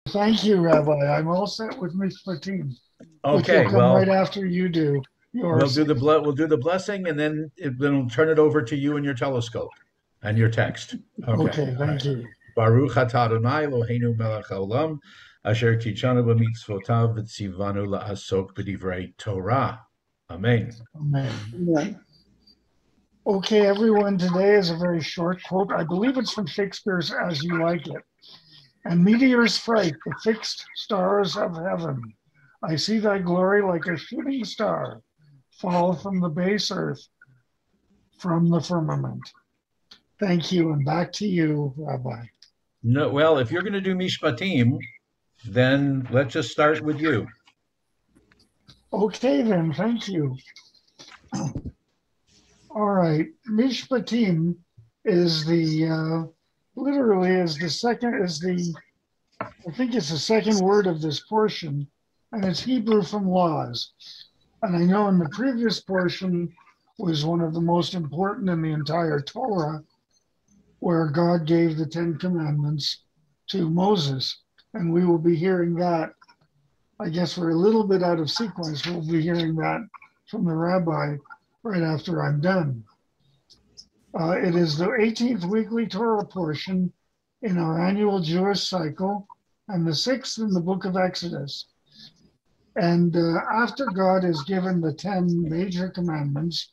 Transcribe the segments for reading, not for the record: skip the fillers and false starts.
Thank you, Rabbi. I'm all set with Mishpatim, which will Okay, come right well, after you do we'll yours. do the we'll do the blessing, and then we'll turn it over to you and your telescope and your text. Okay. Okay, All thank right. you. Baruch atah Adonai Eloheinu melech haolam, asher tichanu b'mitzvotav v'tzivanu la'asok b'divrei Torah. Amen. Amen. Yeah. Okay, everyone, today is a very short quote. I believe it's from Shakespeare's As You Like It. And meteors fright the fixed stars of heaven. I see thy glory like a shooting star fall from the base earth, from the firmament. Thank you, and back to you, Rabbi. No, well, if you're going to do Mishpatim, then let's just start with you. Okay, then, thank you. All right, Mishpatim is literally is the second, I think it's the second word of this portion, and it's Hebrew from laws. And I know in the previous portion was one of the most important in the entire Torah, where God gave the Ten Commandments to Moses. And we will be hearing that. I guess we're a little bit out of sequence. We'll be hearing that from the rabbi right after I'm done. It is the 18th weekly Torah portion in our annual Jewish cycle and the sixth in the book of Exodus. And after God has given the 10 major commandments,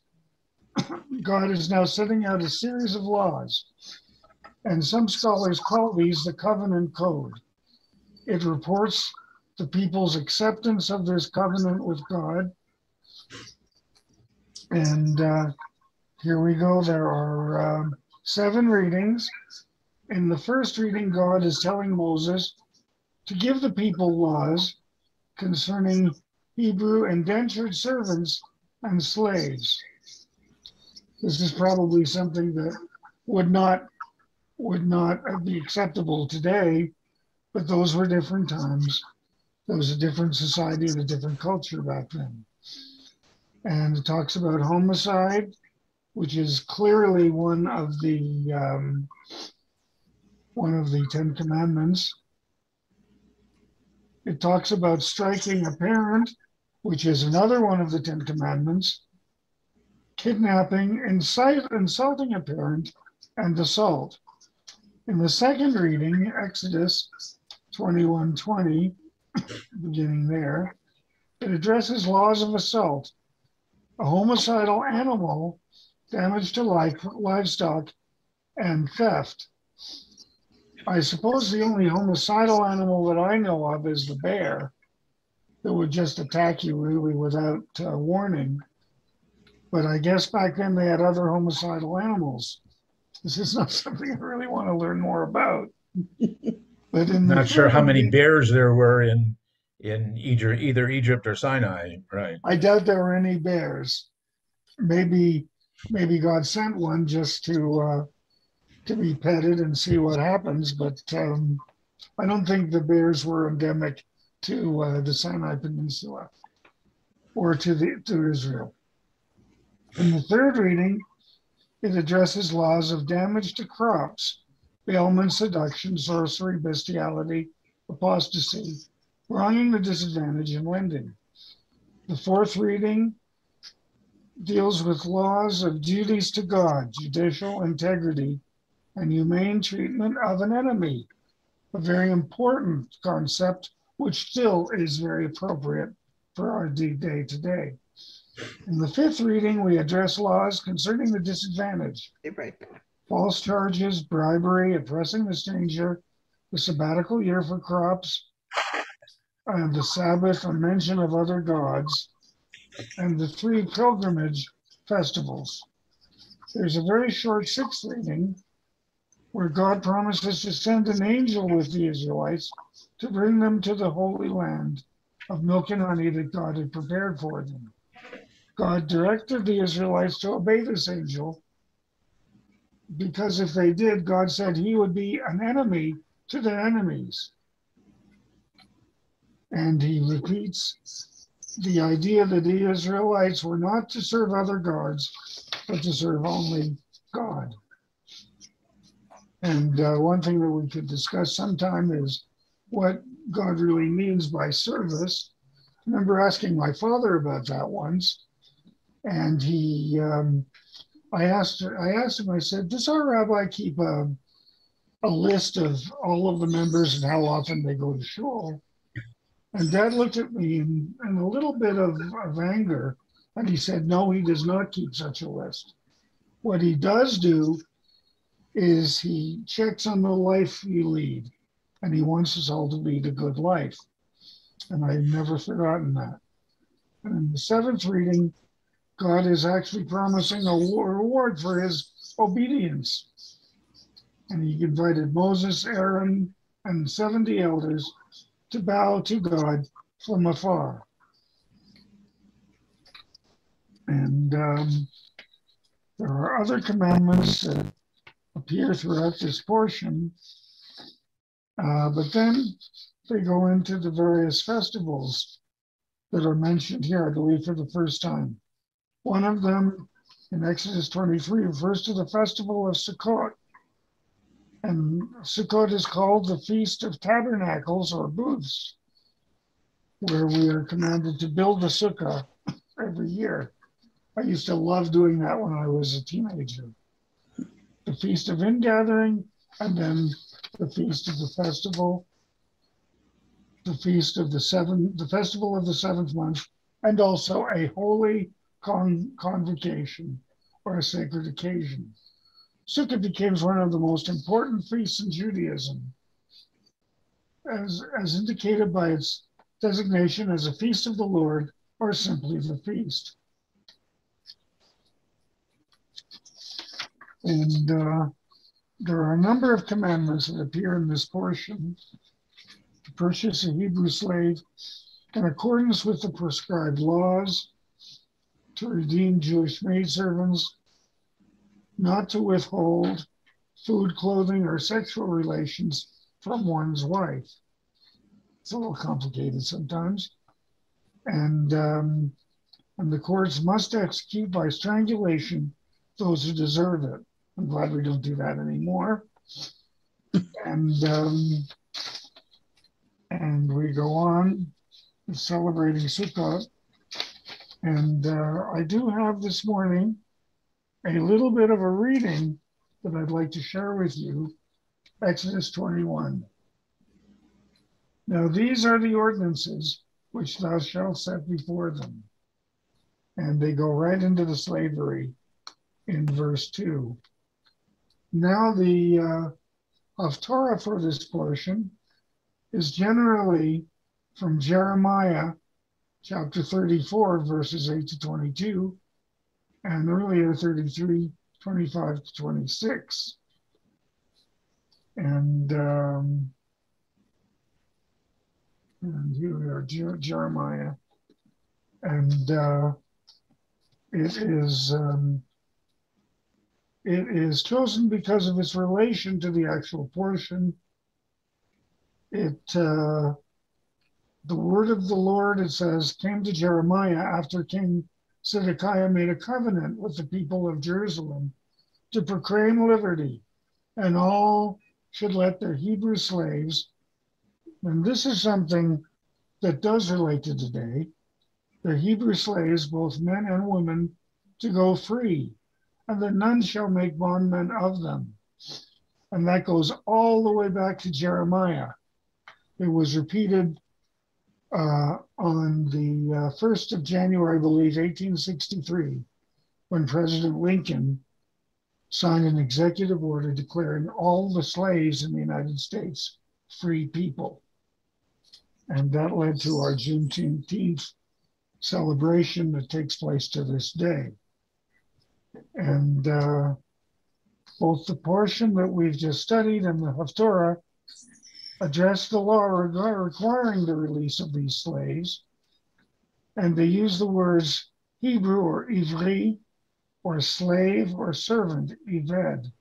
God is now setting out a series of laws. And some scholars call these the covenant code. It reports the people's acceptance of this covenant with God. And here we go. There are 7 readings. In the first reading, God is telling Moses to give the people laws concerning Hebrew indentured servants and slaves. This is probably something that would not be acceptable today, but those were different times. There was a different society and a different culture back then. And it talks about homicide, which is clearly one of the 10 Commandments. It talks about striking a parent, which is another one of the 10 Commandments, kidnapping, insulting a parent, and assault. In the second reading, Exodus 21:20, beginning there, it addresses laws of assault, a homicidal animal, damage to livestock, and theft. I suppose the only homicidal animal that I know of is the bear that would just attack you really without warning. But I guess back then they had other homicidal animals. This is not something I really want to learn more about. But in the Not sure third how many reading, bears there were in either Egypt or Sinai, right? I doubt there were any bears. Maybe God sent one just to be petted and see what happens. But I don't think the bears were endemic to the Sinai Peninsula or to Israel. In the third reading, it addresses laws of damage to crops, bailment, seduction, sorcery, bestiality, apostasy, wronging the disadvantaged, and lending. The fourth reading deals with laws of duties to God, judicial integrity, and humane treatment of an enemy, a very important concept, which still is very appropriate for our day today. In the fifth reading, we address laws concerning the disadvantaged, false charges, bribery, oppressing the stranger, the sabbatical year for crops, and the Sabbath, a mention of other gods, and the 3 pilgrimage festivals. There's a very short sixth reading where God promises to send an angel with the Israelites to bring them to the Holy Land of milk and honey that God had prepared for them. God directed the Israelites to obey this angel because if they did, God said he would be an enemy to their enemies. And he repeats the idea that the Israelites were not to serve other gods, but to serve only God. And one thing that we could discuss sometime is what God really means by service. I remember asking my father about that once, and I asked him, I said, does our rabbi keep a list of all of the members and how often they go to shul? And Dad looked at me in a little bit of anger, and he said, no, he does not keep such a list. What he does do is he checks on the life you lead, and he wants us all to lead a good life. And I've never forgotten that. And in the seventh reading, God is actually promising a reward for his obedience. And he invited Moses, Aaron, and 70 elders to bow to God from afar. And there are other commandments that appear throughout this portion, but then they go into the various festivals that are mentioned here, I believe, for the first time. One of them in Exodus 23 refers to the festival of Sukkot. And Sukkot is called the Feast of Tabernacles or booths, where we are commanded to build a sukkah every year. I used to love doing that when I was a teenager. The Feast of Ingathering, and then the Feast of the Festival, the Feast of the Festival of the Seventh Month, and also a holy convocation or a sacred occasion. Sukkot becomes one of the most important feasts in Judaism, as indicated by its designation as a feast of the Lord or simply the feast. And there are a number of commandments that appear in this portion. To purchase a Hebrew slave in accordance with the prescribed laws, to redeem Jewish maidservants, not to withhold food, clothing, or sexual relations from one's wife. It's a little complicated sometimes. And the courts must execute by strangulation those who deserve it. I'm glad we don't do that anymore. And we go on celebrating Sukkot. And I do have this morning a little bit of a reading that I'd like to share with you, Exodus 21. Now these are the ordinances which thou shalt set before them. And they go right into the slavery in verse 2. Now the Haftarah for this portion is generally from Jeremiah chapter 34, verses 8 to 22, and earlier 33, 25 to 26. And here we are, Jeremiah. And it is chosen because of its relation to the actual portion. The word of the Lord, it says, came to Jeremiah after King Zedekiah made a covenant with the people of Jerusalem to proclaim liberty, and all should let their Hebrew slaves, and this is something that does relate to today, their Hebrew slaves, both men and women, to go free, and that none shall make bondmen of them. And that goes all the way back to Jeremiah. It was repeated on the 1st of January, I believe, 1863, when President Lincoln signed an executive order declaring all the slaves in the United States free people. And that led to our Juneteenth celebration that takes place to this day. And both the portion that we've just studied and the Haftarah address the law requiring the release of these slaves. And they use the words Hebrew or Ivri, or slave or servant, Ived,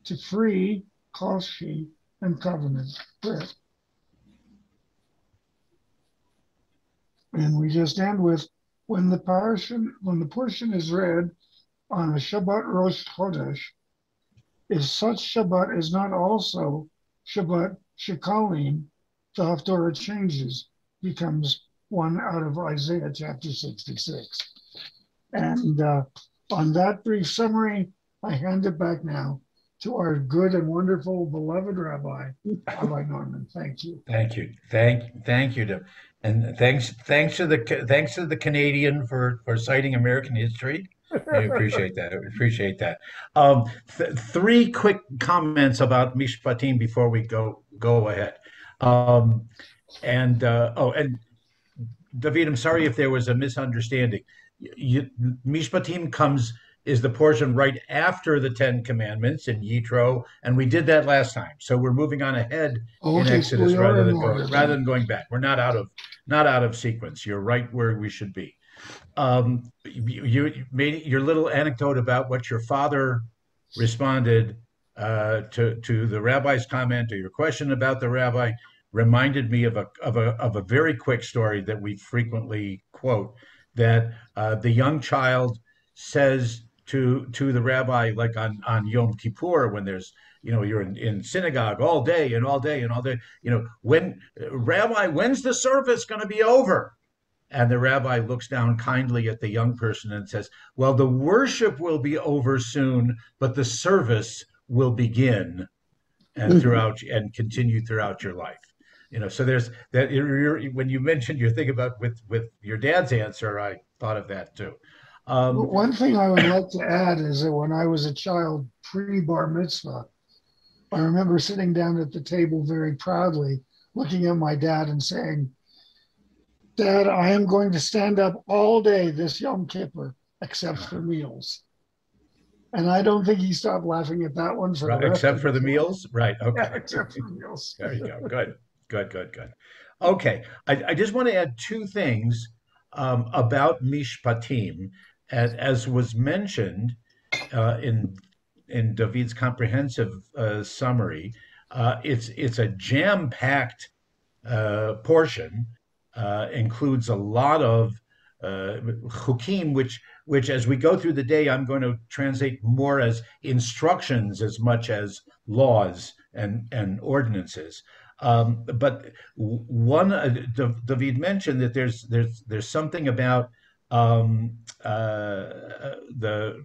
to free, Koshi, and covenant, Brit. And we just end with, when the portion is read on a Shabbat Rosh Chodesh, if such Shabbat is not also Shabbat Shekalim the Haftorah changes, becomes one out of Isaiah chapter 66. And on that brief summary, I hand it back now to our good and wonderful beloved Rabbi, Rabbi Norman. Thank you. Thank you. Thank you to, and thanks to the Canadian for citing American history. I appreciate that. I appreciate that. Three quick comments about Mishpatim before we go ahead. Um, and David, I'm sorry if there was a misunderstanding. Mishpatim is the portion right after the Ten Commandments in Yitro, and we did that last time. So we're moving on ahead in Okay, so Exodus we are in order. rather than going back. We're not out of sequence. You're right where we should be. You made your little anecdote about what your father responded to the rabbi's comment, or your question about the rabbi, reminded me of a very quick story that we frequently quote, that the young child says to the rabbi, like on Yom Kippur, when there's, you're in synagogue all day and all day and all day, when Rabbi, when's the service going to be over? And the rabbi looks down kindly at the young person and says, well, the worship will be over soon, but the service will begin and continue throughout your life. So there's that. When you mentioned your thing about with your dad's answer, I thought of that too. One thing I would like to add is that when I was a child pre-bar mitzvah, I remember sitting down at the table very proudly, looking at my dad and saying, Dad, I am going to stand up all day this Yom Kippur, except for meals. And I don't think he stopped laughing at that one for right, the rest except for the meals, right? Okay, yeah, except for meals. There you go. Good. Okay, I just want to add two things about Mishpatim, as was mentioned in David's comprehensive summary. It's a jam-packed portion. Includes a lot of chukim, which as we go through the day, I'm going to translate more as instructions as much as laws and ordinances. But David mentioned that there's something about the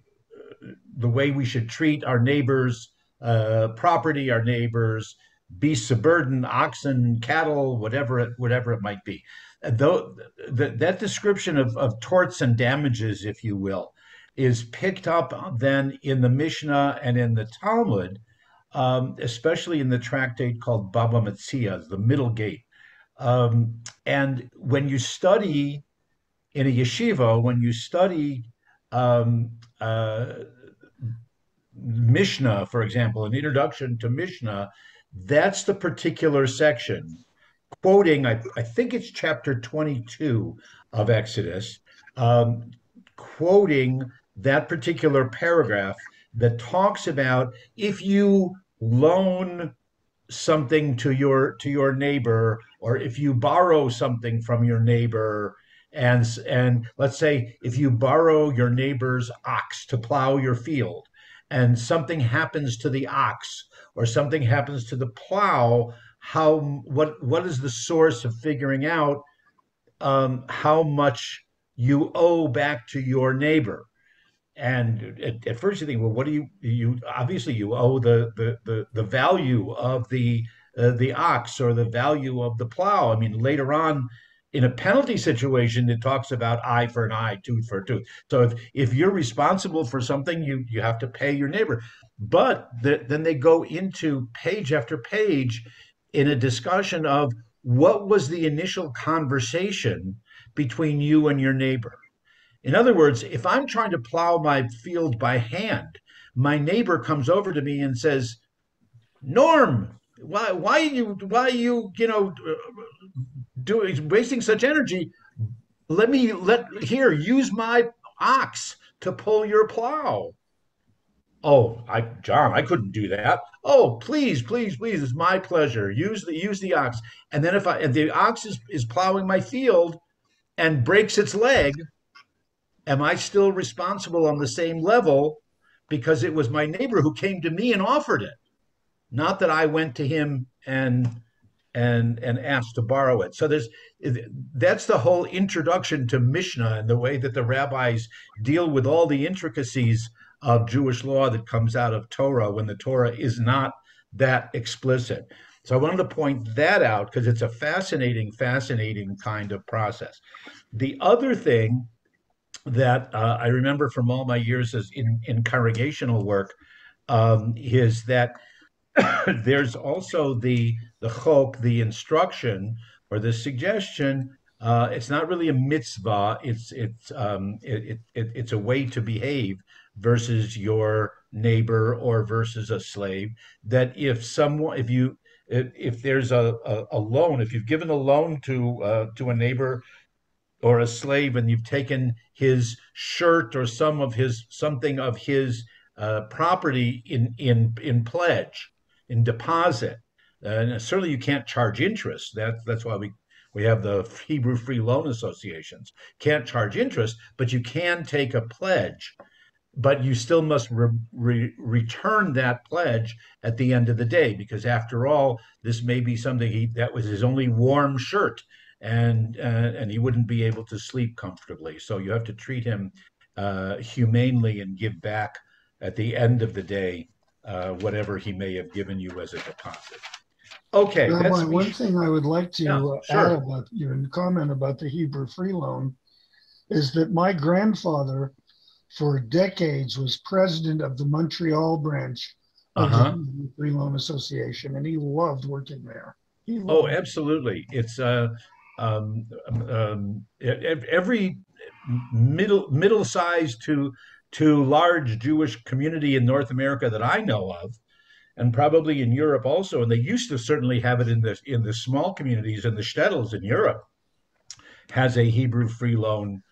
way we should treat our neighbors' property, our neighbors' beasts of burden, oxen, cattle, whatever it might be. Though that description of torts and damages, if you will, is picked up then in the Mishnah and in the Talmud, especially in the tractate called Baba Metzia, the Middle Gate. And when you study in a yeshiva, when you study Mishnah, for example, an introduction to Mishnah, that's the particular section quoting, I think it's chapter 22 of Exodus, quoting that particular paragraph that talks about if you loan something to your neighbor, or if you borrow something from your neighbor, and let's say if you borrow your neighbor's ox to plow your field, and something happens to the ox or something happens to the plow, what is the source of figuring out how much you owe back to your neighbor? And at first you think, well, what do you obviously you owe the value of the ox, or the value of the plow. I mean, later on in a penalty situation, it talks about eye for an eye, tooth for a tooth. So if you're responsible for something, you have to pay your neighbor. But then they go into page after page in a discussion of what was the initial conversation between you and your neighbor. In other words, if I'm trying to plow my field by hand, my neighbor comes over to me and says, Norm, why you doing wasting such energy? Use my ox to pull your plow. Oh, John, I couldn't do that. Oh, please, it's my pleasure. Use the ox. And then if the ox is plowing my field and breaks its leg, am I still responsible on the same level, because it was my neighbor who came to me and offered it, not that I went to him and and ask to borrow it. So that's the whole introduction to Mishnah and the way that the rabbis deal with all the intricacies of Jewish law that comes out of Torah when the Torah is not that explicit. So I wanted to point that out because it's a fascinating kind of process. The other thing that I remember from all my years as in congregational work is that there's also the chok, the instruction or the suggestion. It's not really a mitzvah. It's a way to behave versus your neighbor or versus a slave. That if there's a loan, if you've given a loan to a neighbor or a slave and you've taken his shirt or something of his property in pledge, in deposit, and certainly you can't charge interest. That's why we have the Hebrew Free Loan Associations. Can't charge interest, but you can take a pledge, but you still must return that pledge at the end of the day, because after all, this may be something that was his only warm shirt, and he wouldn't be able to sleep comfortably. So you have to treat him humanely and give back at the end of the day whatever he may have given you as a deposit. Okay, Rabbi, one thing I would like to add sure. about your comment about the Hebrew free loan is that my grandfather, for decades, was president of the Montreal branch of the Uh-huh. Hebrew Free Loan Association, and he loved working there. He Oh, loved. absolutely. It's every middle-sized to large Jewish community in North America that I know of, and probably in Europe also. And they used to certainly have it in the small communities in the shtetls in Europe. Has a Hebrew free loan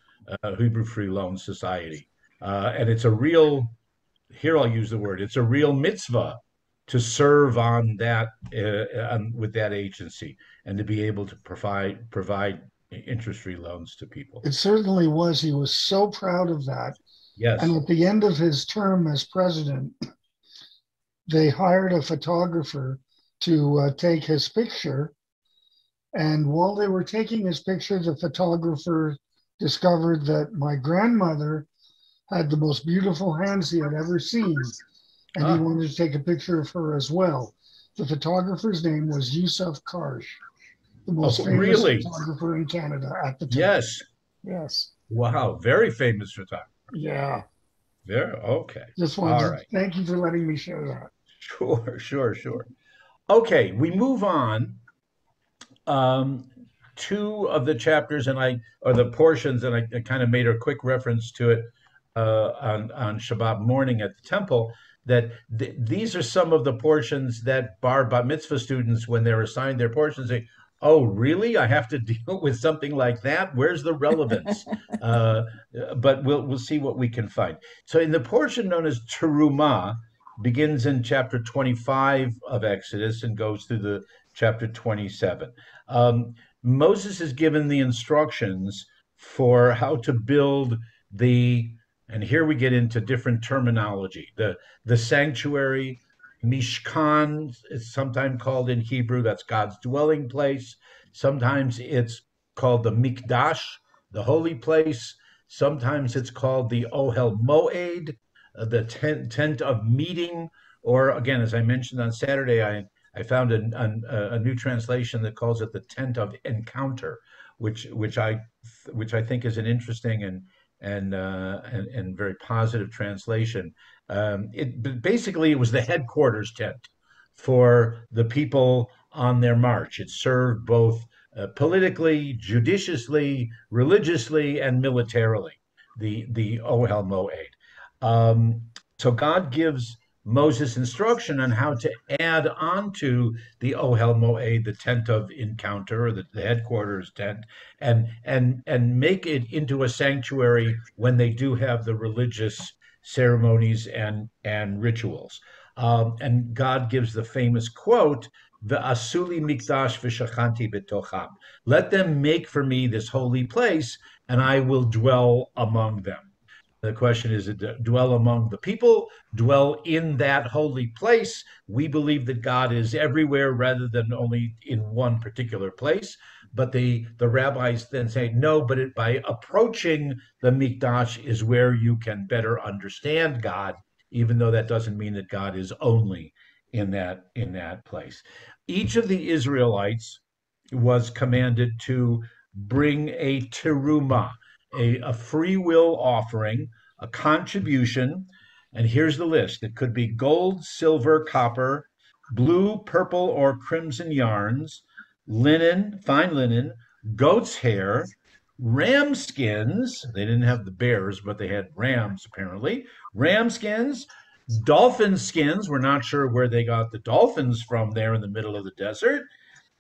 society, and it's a real. Here I'll use the word. It's a real mitzvah to serve on that with that agency and to be able to provide interest free loans to people. It certainly was. He was so proud of that. And Yes. at the end of his term as president, they hired a photographer to take his picture. And while they were taking his picture, the photographer discovered that my grandmother had the most beautiful hands he had ever seen. And he Ah. wanted to take a picture of her as well. The photographer's name was Yusuf Karsh, the most Oh, famous really? photographer in Canada at the time. Yes. Yes. Wow. Very famous photographer. Yeah. Very okay. Just All wanted to right. thank you for letting me share that. Sure. Okay, we move on. Two of the chapters, or the portions, and I kind of made a quick reference to it on Shabbat morning at the temple. That these are some of the portions that bar bat mitzvah students, when they're assigned their portions, say, "Oh, really? I have to deal with something like that? Where's the relevance?" Uh, but we'll see what we can find. So, in the portion known as Terumah, begins in chapter 25 of Exodus and goes through the chapter 27. Moses is given the instructions for how to build and here we get into different terminology. The sanctuary, Mishkan is sometimes called in Hebrew, that's God's dwelling place. Sometimes it's called the Mikdash, the holy place. Sometimes it's called the Ohel Moed, the tent of meeting. Or again, as I mentioned on Saturday, I found a new translation that calls it the tent of encounter, which I think is an interesting and very positive translation. Basically, it was the headquarters tent for the people on their march. It served both politically, judiciously, religiously, and militarily. The Ohel Moed. Um, so God gives Moses instruction on how to add on to the Ohel Moed, the tent of encounter, or the headquarters tent, and make it into a sanctuary when they do have the religious ceremonies and rituals. And God gives the famous quote, "The asuli mikdash v'shachanti betocham." Let them make for me this holy place, and I will dwell among them. The question is, dwell among the people, dwell in that holy place. We believe that God is everywhere rather than only in one particular place. But the rabbis then say, no, but by approaching the Mikdash is where you can better understand God, even though that doesn't mean that God is only in that place. Each of the Israelites was commanded to bring a teruma, a free will offering, a contribution. And here's the list: it could be gold, silver, copper, blue, purple, or crimson yarns, linen, fine linen, goat's hair, ram skins. They didn't have the bears, but they had rams apparently. Ram skins, dolphin skins. We're not sure where they got the dolphins from there in the middle of the desert.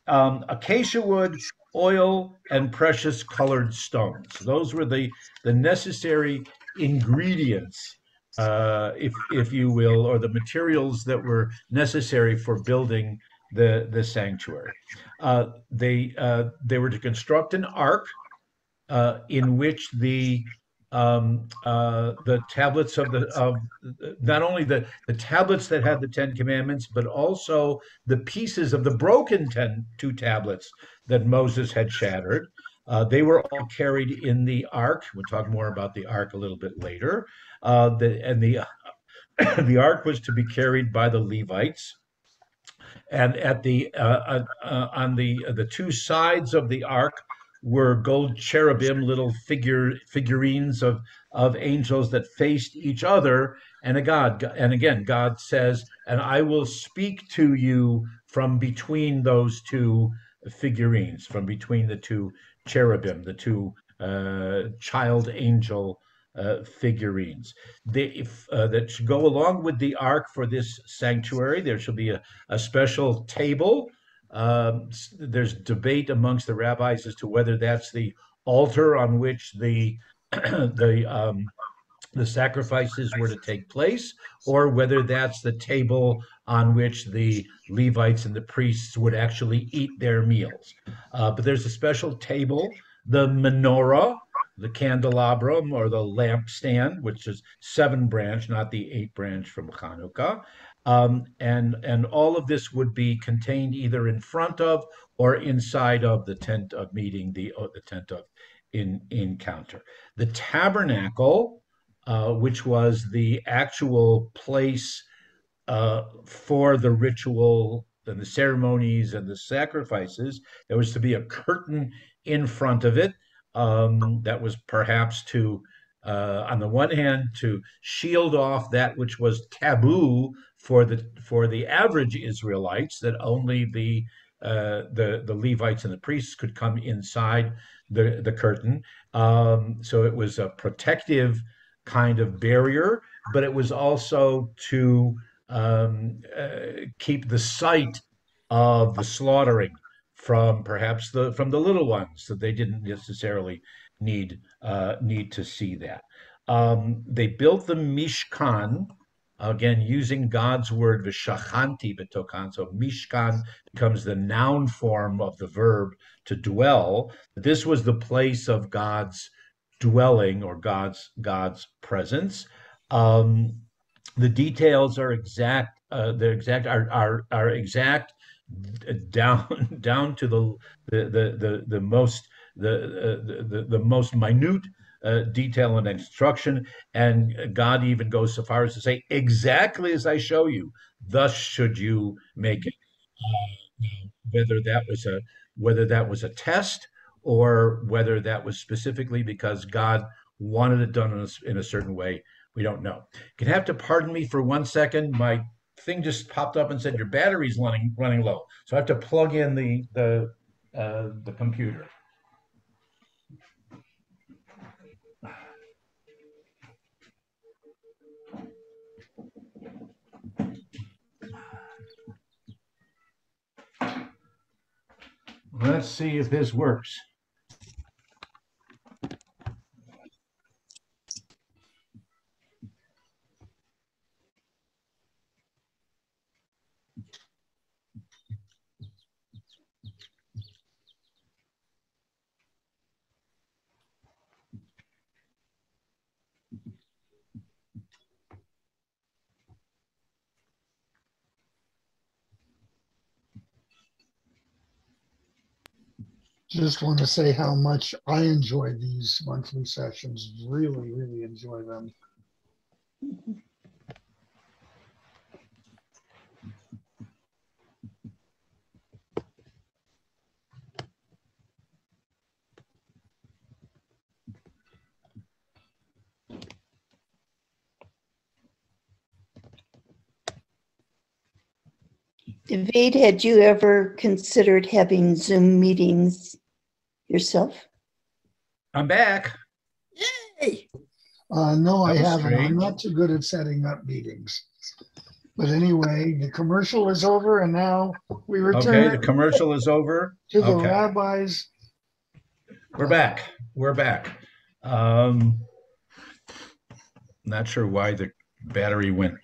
Acacia wood, oil, and precious colored stones. Those were the necessary ingredients, if you will, or the materials that were necessary for building the sanctuary. They were to construct an ark in which the tablets of not only the tablets that had the Ten Commandments, but also the pieces of the broken two tablets that Moses had shattered. They were all carried in the ark. We'll talk more about the ark a little bit later. And the the ark was to be carried by the Levites, and at the on the two sides of the ark were gold cherubim, little figurines of angels that faced each other, and a God. And again, God says, "And I will speak to you from between those two figurines, from between the two cherubim, the two child angel figurines." That should go along with the ark for this sanctuary. There shall be a special table. There's debate amongst the rabbis as to whether that's the altar on which the the sacrifices were to take place, or whether that's the table on which the Levites and the priests would actually eat their meals. But there's a special table, the menorah, the candelabrum or the lampstand, which is seven branch, not the eight branch from Hanukkah. And all of this would be contained either in front of or inside of the tent of meeting, the tent of encounter. The tabernacle, which was the actual place for the ritual and the ceremonies and the sacrifices. There was to be a curtain in front of it, that was perhaps on the one hand, to shield off that which was taboo for the average Israelites, that only the Levites and the priests could come inside the curtain. So it was a protective kind of barrier, but it was also to keep the sight of the slaughtering from perhaps the little ones, that they didn't necessarily need to see that. They built the Mishkan, again using God's word v'shachanti betokan. So Mishkan becomes the noun form of the verb to dwell. This was the place of God's dwelling, or God's presence. Um, the details are exact. They're exact. Are exact down to the most the most minute detail and instruction. And God even goes so far as to say, "Exactly as I show you, thus should you make it." Whether that was a test, or whether that was specifically because God wanted it done in a certain way, we don't know. You have to pardon me for 1 second. My thing just popped up and said your battery's running low, so I have to plug in the computer. Let's see if this works. Just want to say how much I enjoy these monthly sessions. Really, really enjoy them. David, had you ever considered having Zoom meetings yourself? I'm back. Yay! No, I That was haven't. I'm strange. not too good at setting up meetings. But anyway, the commercial is over, and now we Okay, the return commercial is over. to the Okay, rabbi's. we're back. We're back. Um, Not sure why the battery went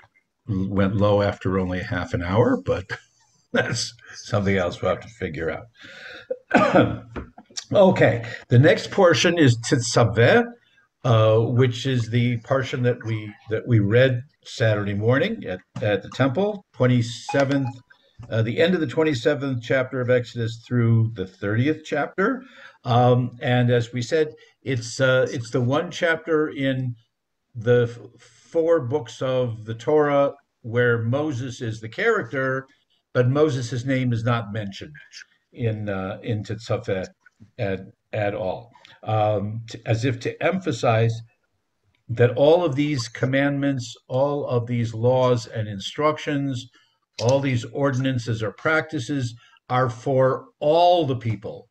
low after only half an hour, but that's something else we'll have to figure out. Okay, the next portion is Tetzaveh, which is the portion that we read Saturday morning at the temple, 27th, the end of the 27th chapter of Exodus through the 30th chapter. And as we said, it's the one chapter in the four books of the Torah where Moses is the character, but Moses' name is not mentioned in Tetzaveh at all, as if to emphasize that all of these commandments, all of these laws and instructions, all these ordinances or practices are for all the people,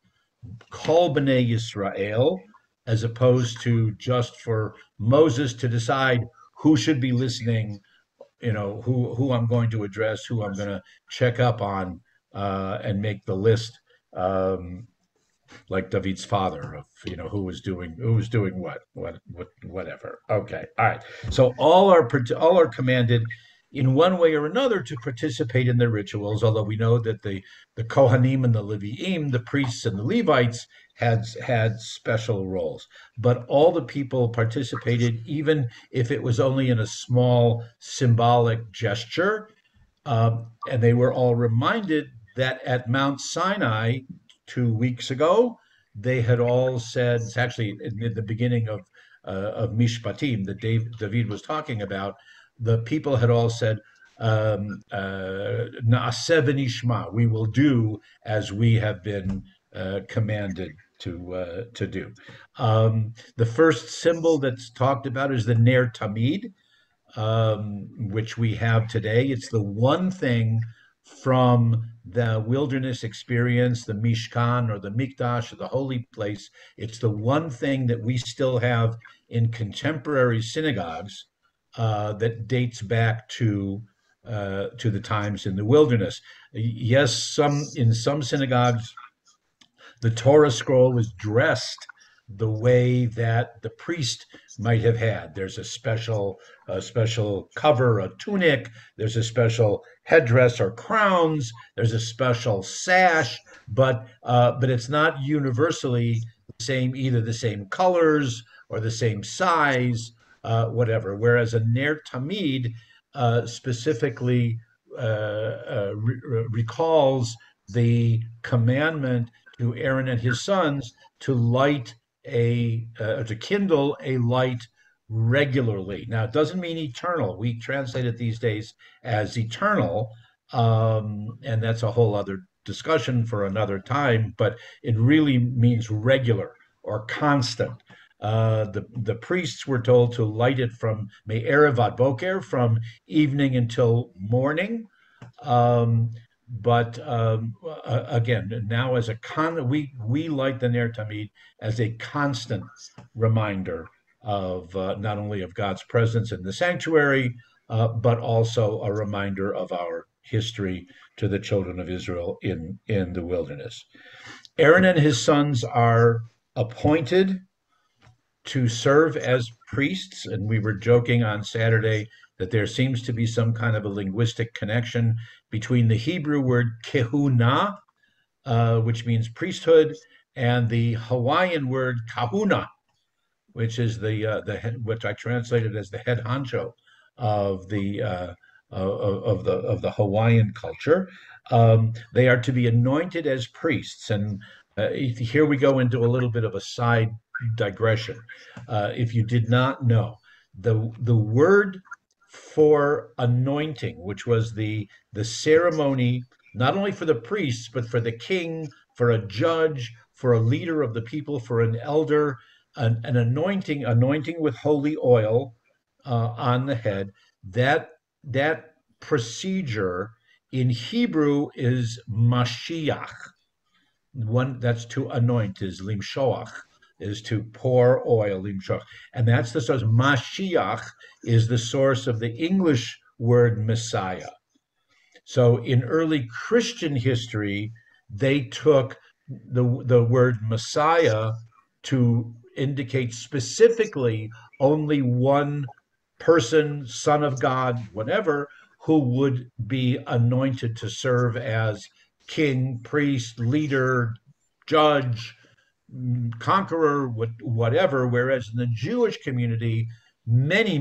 Kol B'nai Yisrael, as opposed to just for Moses to decide who should be listening, who I'm going to address, who I'm going to check up on, and make the list, like David's father, of who was doing whatever. Okay, all right. So all are commanded in one way or another to participate in the rituals. Although we know that the Kohanim and the Leviim, the priests and the Levites, had special roles, but all the people participated, even if it was only in a small symbolic gesture. And they were all reminded that at Mount Sinai 2 weeks ago, they had all said, it's actually in the beginning of Mishpatim that David was talking about, the people had all said, Na'aseh v'nishma, we will do as we have been commanded to do. The first symbol that's talked about is the Ner Tamid, which we have today. It's the one thing from the wilderness experience, the Mishkan or the Mikdash or the holy place. It's the one thing that we still have in contemporary synagogues that dates back to the times in the wilderness. Yes, in some synagogues the Torah scroll was dressed the way that the priest might have had. There's a special cover, a tunic. There's a special headdress or crowns. There's a special sash, but it's not universally the same, either the same colors or the same size, whatever. Whereas a ner tamid specifically recalls the commandment to Aaron and his sons to kindle a light regularly. Now, it doesn't mean eternal. We translate it these days as eternal, and that's a whole other discussion for another time. But it really means regular or constant. The priests were told to light it from me'erev ad boker, from evening until morning. Um, but again, now as we like the Ner Tamid as a constant reminder of not only of God's presence in the sanctuary, but also a reminder of our history to the children of Israel in the wilderness. Aaron and his sons are appointed to serve as priests, and we were joking on Saturday that there seems to be some kind of a linguistic connection between the Hebrew word kehuna, which means priesthood, and the Hawaiian word kahuna, which is which I translated as the head honcho of the Hawaiian culture. They are to be anointed as priests, and Here we go into a little bit of a side digression. If you did not know, the word for anointing, which was the ceremony not only for the priests but for the king, for a judge, for a leader of the people, for an elder, an anointing with holy oil on the head. That procedure in Hebrew is Mashiach. One that's to anoint is limshoach, is to pour oil, limshoach. And that's the source. Mashiach is the source of the English word Messiah. So in early Christian history, they took the word Messiah to indicate specifically only one person, son of God, whatever, who would be anointed to serve as king, priest, leader, judge, conqueror, whatever. Whereas in the Jewish community, many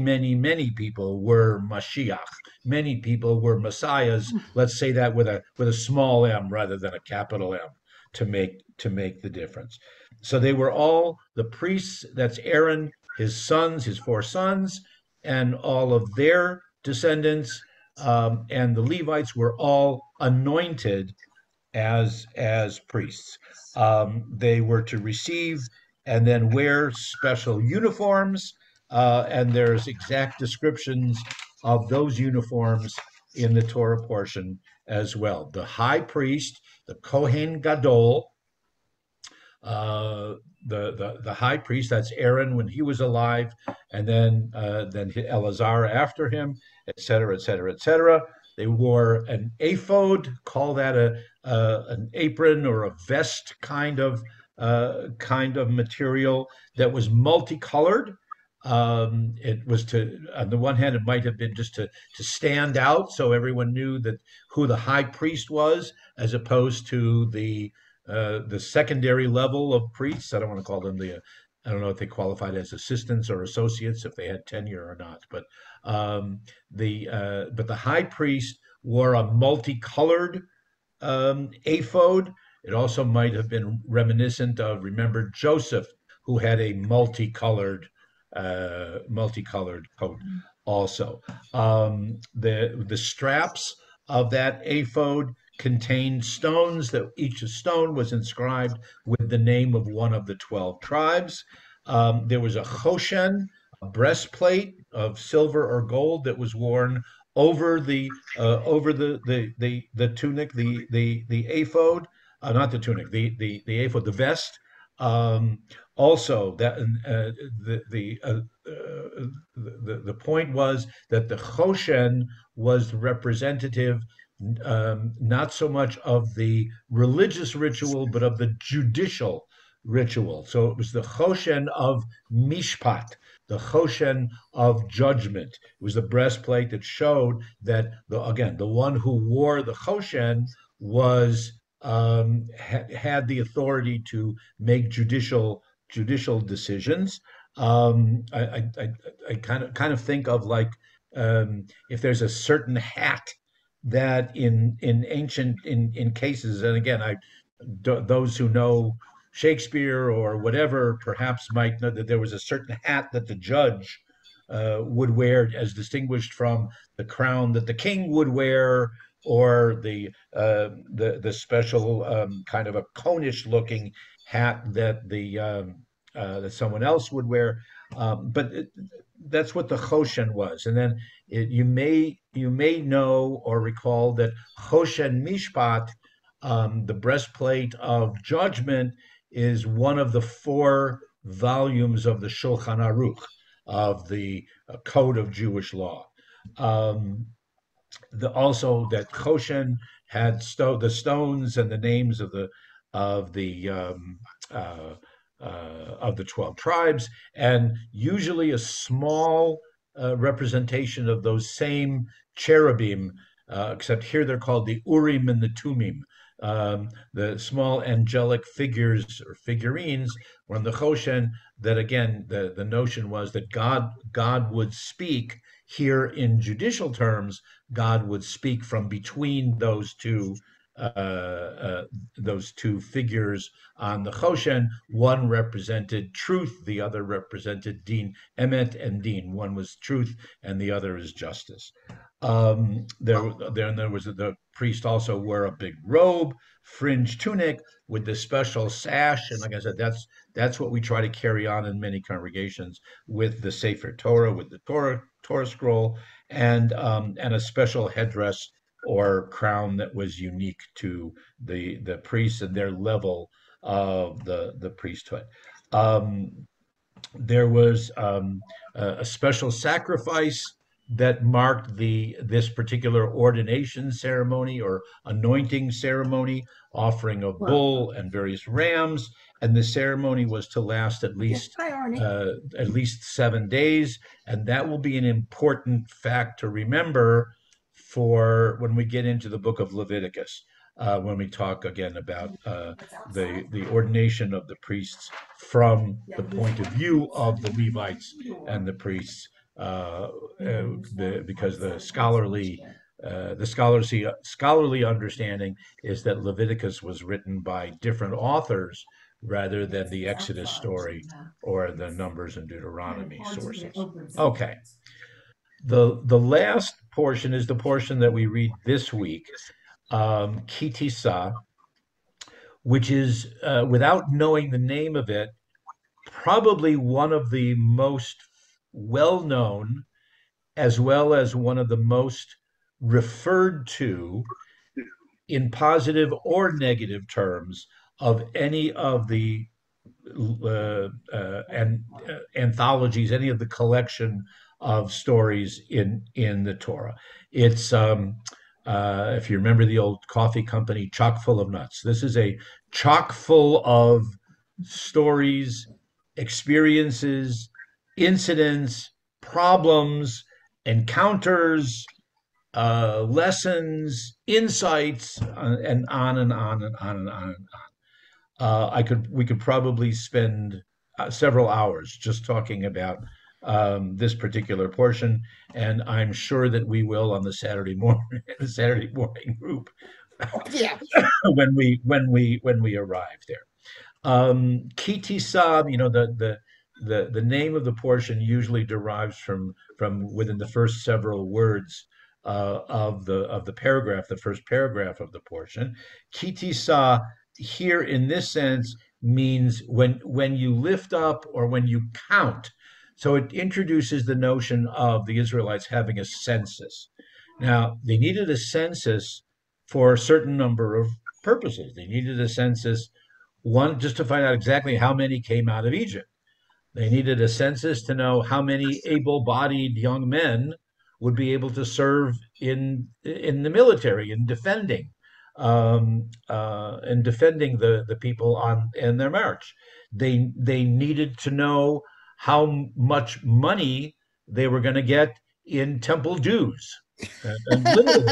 people were Mashiach. Many people were messiahs. Let's say that with a small m rather than a capital M to make the difference. So they were all the priests. That's Aaron, his sons, his four sons, and all of their descendants. And the Levites were all anointed as priests. They were to receive and then wear special uniforms, and there's exact descriptions of those uniforms in the Torah portion as well. The high priest, the Kohen Gadol, uh, the high priest, that's Aaron when he was alive, and then Eleazar after him, et cetera, et cetera, et cetera. They wore an ephod, call that an apron or a vest kind of material that was multicolored. It was to, on the one hand, it might have been just to stand out, so everyone knew that who the high priest was, as opposed to the secondary level of priests. I don't want to call them I don't know if they qualified as assistants or associates, if they had tenure or not. But the high priest wore a multicolored ephod. It also might have been reminiscent of, remember, Joseph, who had a multicolored coat also. The straps of that ephod contained stones, that each stone was inscribed with the name of one of the 12 tribes. There was a choshen, a breastplate of silver or gold that was worn over the tunic, the ephod, not the tunic, the ephod, the vest. Also, that the point was that the choshen was representative, not so much of the religious ritual, but of the judicial ritual. So it was the choshen of mishpat, the choshen of judgment. It was the breastplate that showed that the one who wore the choshen was had the authority to make judicial decisions. I kind of think of like, if there's a certain hat that in ancient in cases, and again, those who know Shakespeare or whatever perhaps might know that there was a certain hat that the judge would wear, as distinguished from the crown that the king would wear, or the special kind of a conish looking hat that that someone else would wear. That's what the choshen was. And then you may know or recall that choshen mishpat, the breastplate of judgment, is one of the 4 volumes of the Shulchan Aruch, of the Code of Jewish Law. Also, that choshen had the stones and the names of the 12 tribes, and usually a small representation of those same cherubim, except here they're called the Urim and the Tumim. The small angelic figures or figurines were on the choshen. That again, the notion was that God would speak here in judicial terms. God would speak from between those two those two figures on the Choshen. One represented truth, the other represented Din, Emet and Din. One was truth, and the other is justice. There was the priest also wore a big robe, fringed tunic with the special sash, and like I said, that's what we try to carry on in many congregations with the Sefer Torah, with the Torah scroll, and a special headdress or crown that was unique to the priests and their level of the priesthood. There was a special sacrifice that marked this particular ordination ceremony or anointing ceremony, offering a bull and various rams, and the ceremony was to last at least 7 days, and that will be an important fact to remember for when we get into the book of Leviticus. When we talk again about the ordination of the priests from the point of view of the Levites and the priests, because the scholarly understanding is that Leviticus was written by different authors rather than the Exodus story or the Numbers and Deuteronomy sources. Okay. The last portion is the portion that we read this week, Kitisa, which is, without knowing the name of it, probably one of the most well-known, as well as one of the most referred to in positive or negative terms of any of the anthologies, any of the collection of stories in the Torah. It's if you remember the old coffee company, chock full of nuts. This is a chock full of stories, experiences, incidents, problems, encounters, lessons, insights, and on and on and on and on and on. We could probably spend several hours just talking about this particular portion, and I'm sure that we will on the Saturday morning group. Yeah. when we arrive there. Kitisa, the name of the portion usually derives from within the first several words of the paragraph, the first paragraph of the portion. Kitisa here in this sense means when you lift up or when you count. So it introduces the notion of the Israelites having a census. Now, they needed a census for a certain number of purposes. They needed a census, one, just to find out exactly how many came out of Egypt. They needed a census to know how many able-bodied young men would be able to serve in the military in defending the people in their march. They needed to know how much money they were going to get in temple dues. And literally,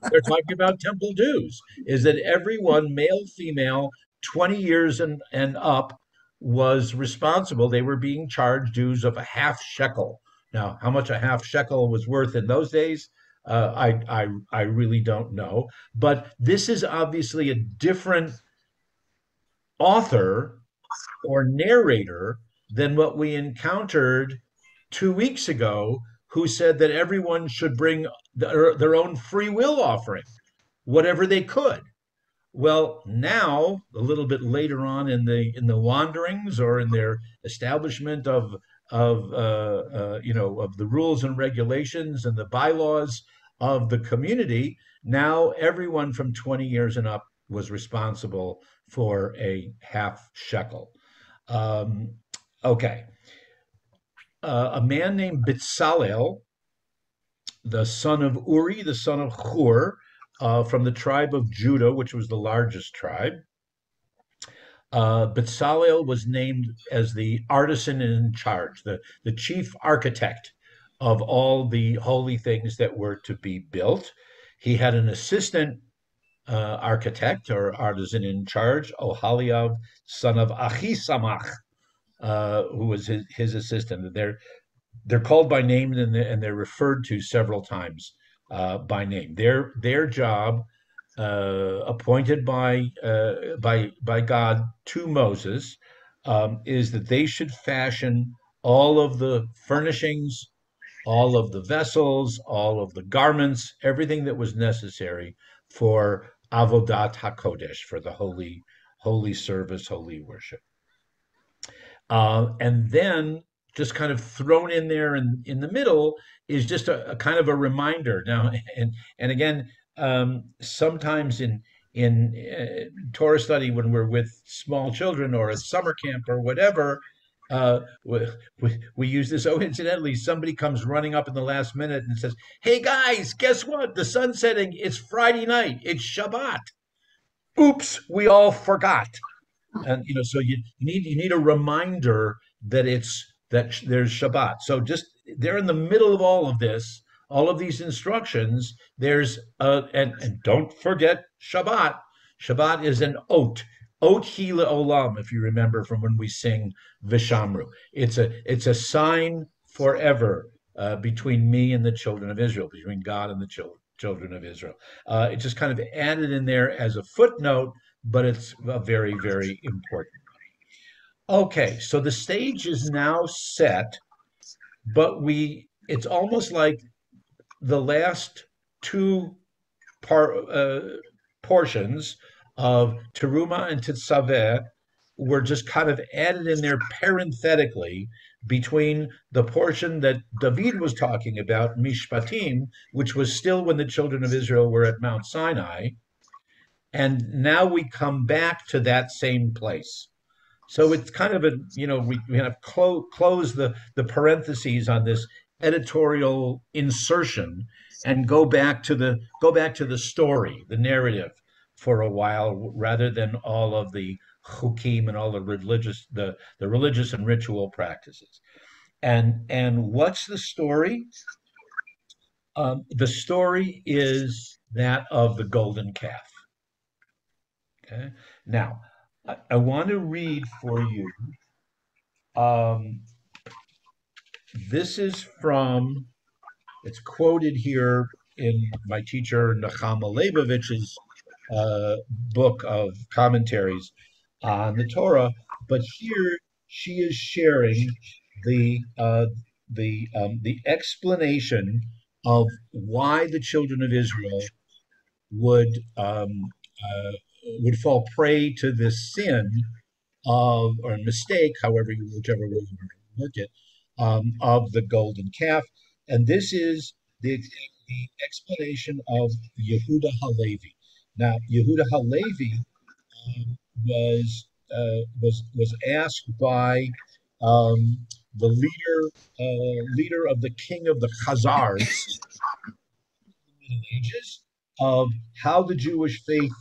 they're talking about temple dues, is that everyone, male, female, 20 years and up, was responsible. They were being charged dues of a half shekel. Now, how much a half shekel was worth in those days, I really don't know. But this is obviously a different author or narrator than what we encountered 2 weeks ago, who said that everyone should bring their own free will offering, whatever they could. Well, now a little bit later on in the wanderings or in their establishment of the rules and regulations and the bylaws of the community, now everyone from 20 years and up was responsible for a half shekel. Okay. A man named Bitzalel, the son of Uri, the son of Hur, from the tribe of Judah, which was the largest tribe. Bitzalel was named as the artisan in charge, the chief architect of all the holy things that were to be built. He had an assistant architect or artisan in charge, Oholiav, son of Achisamach, who was his assistant. They're called by name and they're referred to several times by name. Their job appointed by God to Moses, is that they should fashion all of the furnishings, all of the vessels, all of the garments, everything that was necessary for avodat hakodesh, for the holy service, holy worship. And then just kind of thrown in there in the middle is just a kind of a reminder. Now, and again, sometimes in Torah study, when we're with small children or at summer camp or whatever, we use this. Oh, incidentally, somebody comes running up in the last minute and says, "Hey guys, guess what? The sun's setting. It's Friday night. It's Shabbat." Oops, we all forgot. And so you need a reminder that there's Shabbat. So just they're in the middle of all of this, all of these instructions. There's and don't forget Shabbat. Shabbat is an oat hila olam, if you remember from when we sing Vishamru. It's a sign forever between me and the children of Israel, between God and the children of Israel. It's just kind of added in there as a footnote, but it's a very, very important. Okay, so the stage is now set, but it's almost like the last two portions of Teruma and Tetzaveh were just kind of added in there parenthetically between the portion that David was talking about, Mishpatim, which was still when the children of Israel were at Mount Sinai, and now we come back to that same place. So it's kind of we kind of close the parentheses on this editorial insertion and go back to the story, the narrative, for a while, rather than all of the chukim and all the religious and ritual practices. And what's the story? The story is that of the golden calf. Okay. Now, I want to read for you. This is it's quoted here in my teacher Nechama Leibovich's book of commentaries on the Torah, but here she is sharing the explanation of why the children of Israel would fall prey to this sin or mistake, whichever way you look at, of the golden calf. And this is the explanation of Yehuda Halevi. Now, Yehuda Halevi was asked by the leader of the king of the Khazars in the Middle Ages of how the Jewish faith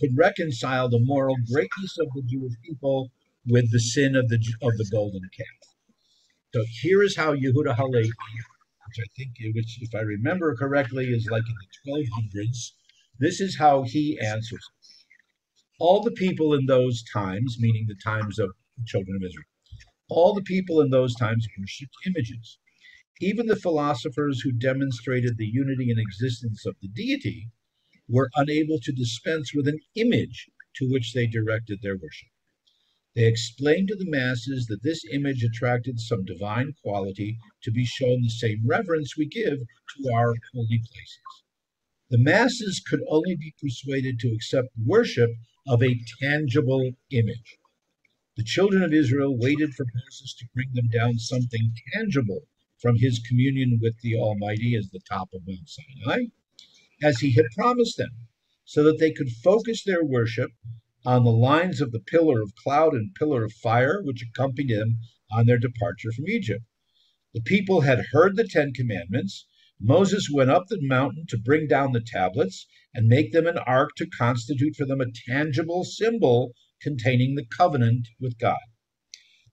could reconcile the moral greatness of the Jewish people with the sin of the golden calf. So here is how Yehuda Halevi, which if I remember correctly, is like in the 1200s. This is how he answers. All the people in those times, meaning the times of the children of Israel, all the people in those times worshipped images. Even the philosophers who demonstrated the unity and existence of the deity were unable to dispense with an image to which they directed their worship. They explained to the masses that this image attracted some divine quality to be shown the same reverence we give to our holy places. The masses could only be persuaded to accept worship of a tangible image. The children of Israel waited for Moses to bring them down something tangible from his communion with the Almighty as the top of Mount Sinai, as he had promised them, so that they could focus their worship on the lines of the pillar of cloud and pillar of fire which accompanied them on their departure from Egypt. The people had heard the 10 Commandments. Moses went up the mountain to bring down the tablets and make them an ark to constitute for them a tangible symbol containing the covenant with God.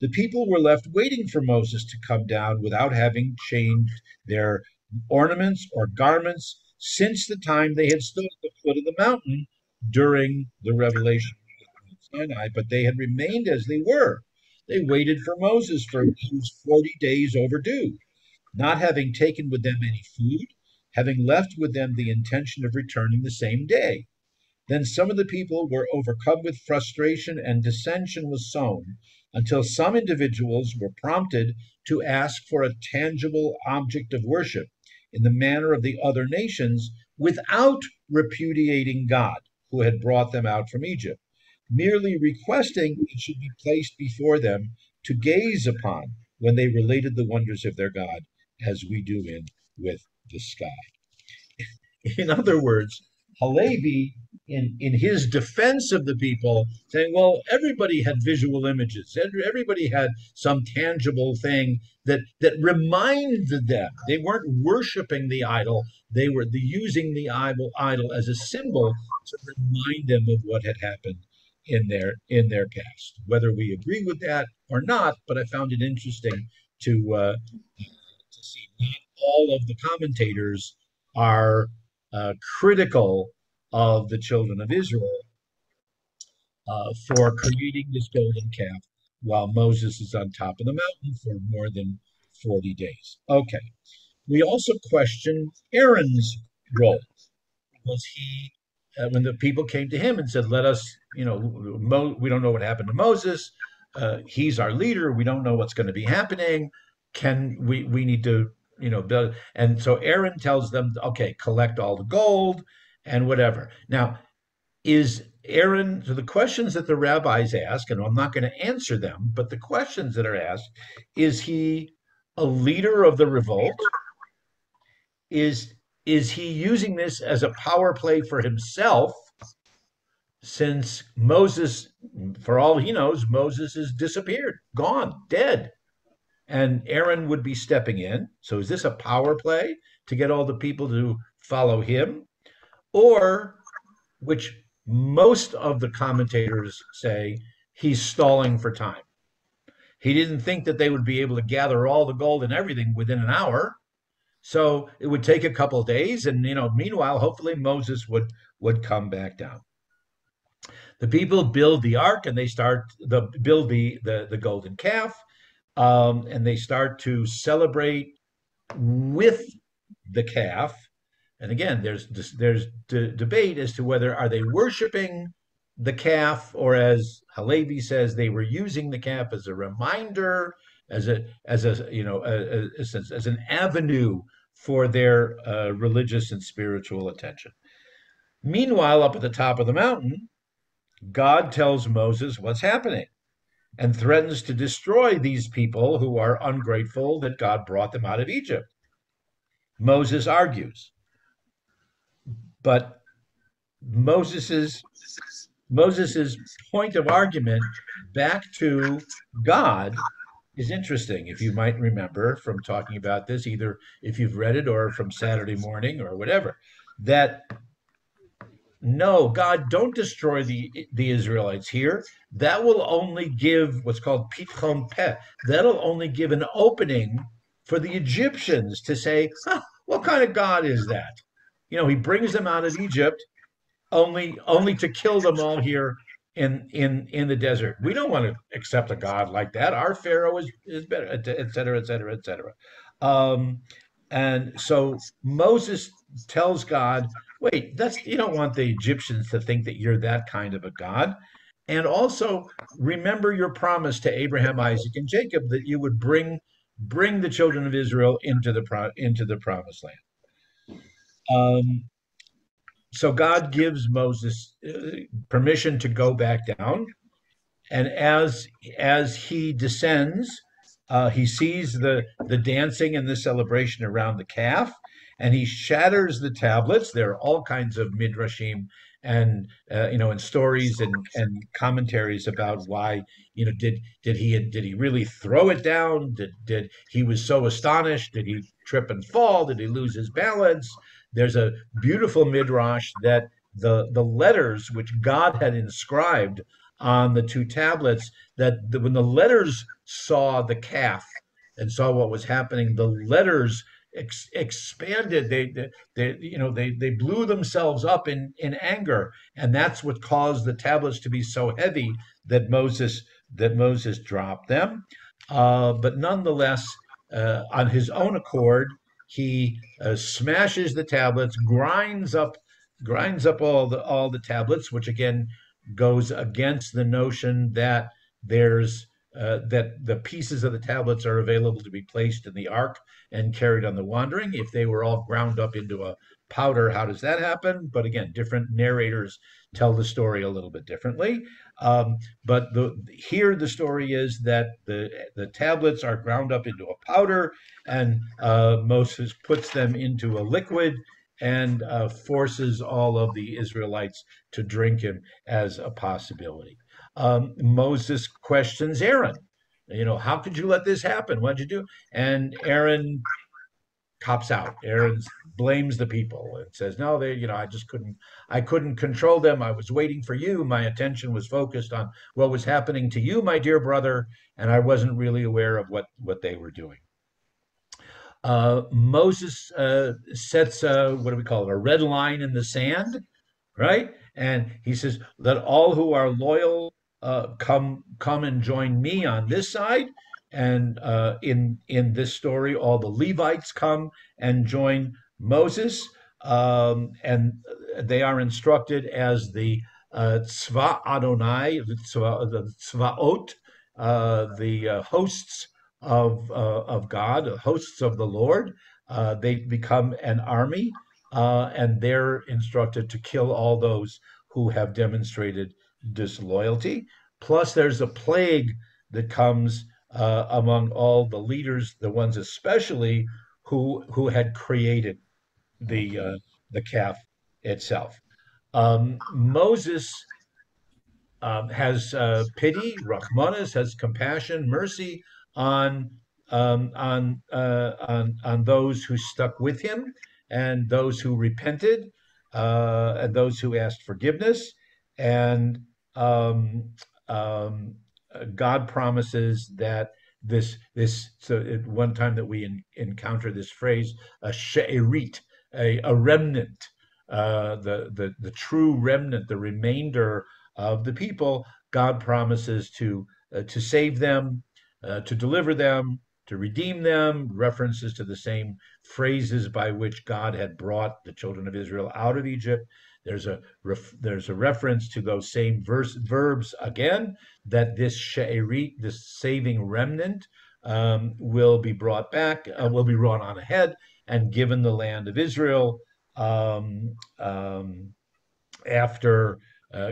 The people were left waiting for Moses to come down without having changed their ornaments or garments since the time they had stood at the foot of the mountain during the revelation of Sinai, but they had remained as they were. They waited for Moses, for he was 40 days overdue, not having taken with them any food, having left with them the intention of returning the same day. Then some of the people were overcome with frustration, and dissension was sown, until some individuals were prompted to ask for a tangible object of worship in the manner of the other nations, without repudiating God, who had brought them out from Egypt, merely requesting it should be placed before them to gaze upon when they related the wonders of their God, as we do with the sky. In other words, Halevi, in his defense of the people, saying, well, everybody had visual images. Everybody had some tangible thing that reminded them. They weren't worshiping the idol. They were using the idol as a symbol to remind them of what had happened in their past. Whether we agree with that or not, but I found it interesting to see not all of the commentators are critical of the children of Israel for creating this golden calf while Moses is on top of the mountain for more than 40 days. Okay. We also question Aaron's role. Was he, when the people came to him and said, let us, we don't know what happened to Moses. He's our leader. We don't know what's going to be happening. We need to, build. And so Aaron tells them, okay, collect all the gold and whatever. Now, is Aaron, so the questions that the rabbis ask, and I'm not going to answer them, but the questions that are asked, is he a leader of the revolt? Is he using this as a power play for himself? Since Moses, for all he knows, Moses has disappeared, gone, dead. And Aaron would be stepping in. So is this a power play to get all the people to follow him? Or, which most of the commentators say, he's stalling for time. He didn't think that they would be able to gather all the gold and everything within an hour. So it would take a couple of days. And, meanwhile, hopefully Moses would come back down. The people build the ark, and they build the golden calf, and they start to celebrate with the calf. And again, there's debate as to whether are they worshiping the calf, or as Halevi says, they were using the calf as a reminder, as an avenue for their religious and spiritual attention. Meanwhile, up at the top of the mountain, God tells Moses what's happening and threatens to destroy these people who are ungrateful that God brought them out of Egypt. Moses argues, but Moses's point of argument back to God is interesting. If you might remember from talking about this, either if you've read it or from Saturday morning or whatever, that no, God, don't destroy the Israelites here. That will only give what's called pitchon peh. That'll only give an opening for the Egyptians to say, what kind of God is that? He brings them out of Egypt only to kill them all here in the desert. We don't want to accept a God like that. Our Pharaoh is better, et cetera, et cetera, et cetera. And so Moses tells God, wait, you don't want the Egyptians to think that you're that kind of a God. And also remember your promise to Abraham, Isaac, and Jacob that you would bring the children of Israel into the promised land. So God gives Moses permission to go back down. And as he descends, he sees the dancing and the celebration around the calf, and he shatters the tablets. There are all kinds of midrashim and and stories and commentaries about why did he really throw it down? Did he was so astonished? Did he trip and fall? Did he lose his balance? There's a beautiful midrash that the letters which God had inscribed on the two tablets, when the letters saw the calf and saw what was happening, the letters expanded. They blew themselves up in anger, and that's what caused the tablets to be so heavy that Moses dropped them. But nonetheless, on his own accord, he smashes the tablets, grinds up all the tablets, which again goes against the notion that there's that the pieces of the tablets are available to be placed in the ark and carried on the wandering. If they were all ground up into a powder, how does that happen? But again, different narrators tell the story a little bit differently. But here the story is that the tablets are ground up into a powder, and Moses puts them into a liquid and forces all of the Israelites to drink him as a possibility. Moses questions Aaron. How could you let this happen? What'd you do? And Aaron cops out. Aaron blames the people and says, "No, I couldn't control them. I was waiting for you. My attention was focused on what was happening to you, my dear brother, and I wasn't really aware of what they were doing." Moses sets what do we call it? A red line in the sand, right? And he says, "Let all who are loyal come and join me on this side." And in this story, all the Levites come and join Moses, and they are instructed as the Tzva Adonai, the Tzvaot, the hosts of God, the hosts of the Lord. They become an army, and they're instructed to kill all those who have demonstrated disloyalty. Plus, there's a plague that comes among all the leaders, the ones especially who had created the calf itself. Moses has pity, Rachmanis, has compassion, mercy on on those who stuck with him, and those who repented, and those who asked forgiveness. And um, um, God promises that this so at one time that we encounter this phrase, a she'erit, a remnant, the true remnant, the remainder of the people. God promises to save them, to deliver them, to redeem them. References to the same phrases by which God had brought the children of Israel out of Egypt. There's a reference to those same verbs again, that this she'erit, this saving remnant, will be brought back, will be brought on ahead and given the land of Israel, um, um, after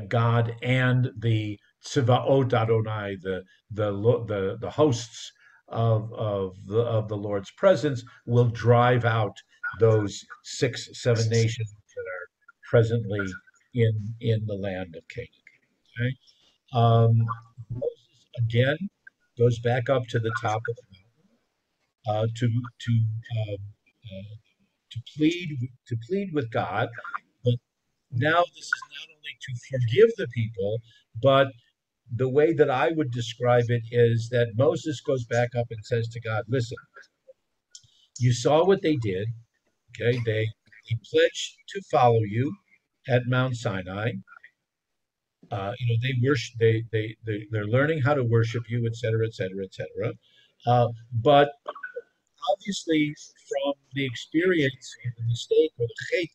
God and the Tzivaot Adonai, the hosts of the Lord's presence, will drive out those 6, 7 nations that are presently in the land of Canaan. Okay? Moses again goes back up to the top of the mountain um, uh, to plead with God. But now this is not only to forgive the people, but the way that I would describe it is that Moses goes back up and says to God, "Listen, you saw what they did. Okay, they pledged to follow you at Mount Sinai. They worship, they're learning how to worship you, et cetera, et cetera, et cetera. But obviously, from the experience and the mistake or the hate,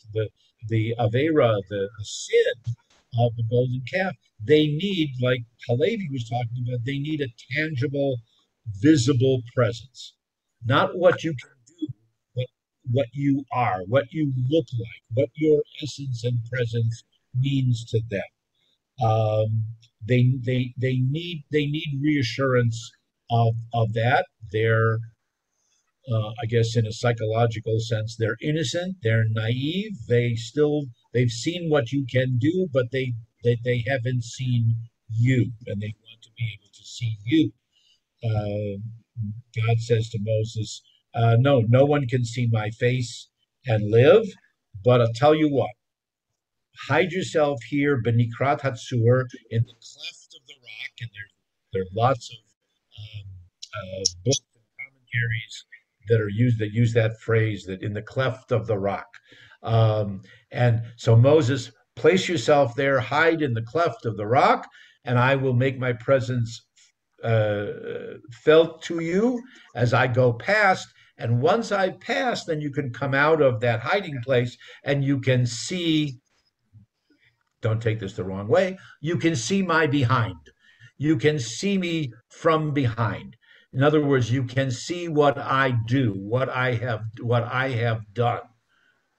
the avera, the sin of the golden calf, they need, like Halevi was talking about, they need a tangible, visible presence, not what you can do, but what you are, what you look like, what your essence and presence means to them. Um, they need reassurance of that. They're I guess in a psychological sense, they're innocent, they're naive, they've seen what you can do, but they haven't seen you, and they want to be able to see you. Uh, God says to Moses, "No, no one can see my face and live, but I'll tell you what, hide yourself here, Benikrat Hatsur, in the cleft of the rock," and there are lots of books and commentaries that use that phrase, that in the cleft of the rock. And so Moses, place yourself there, hide in the cleft of the rock, and I will make my presence felt to you as I go past, And once I pass, then you can come out of that hiding place and you can see, don't take this the wrong way, you can see my behind. You can see me from behind. In other words, you can see what I do, what I have done.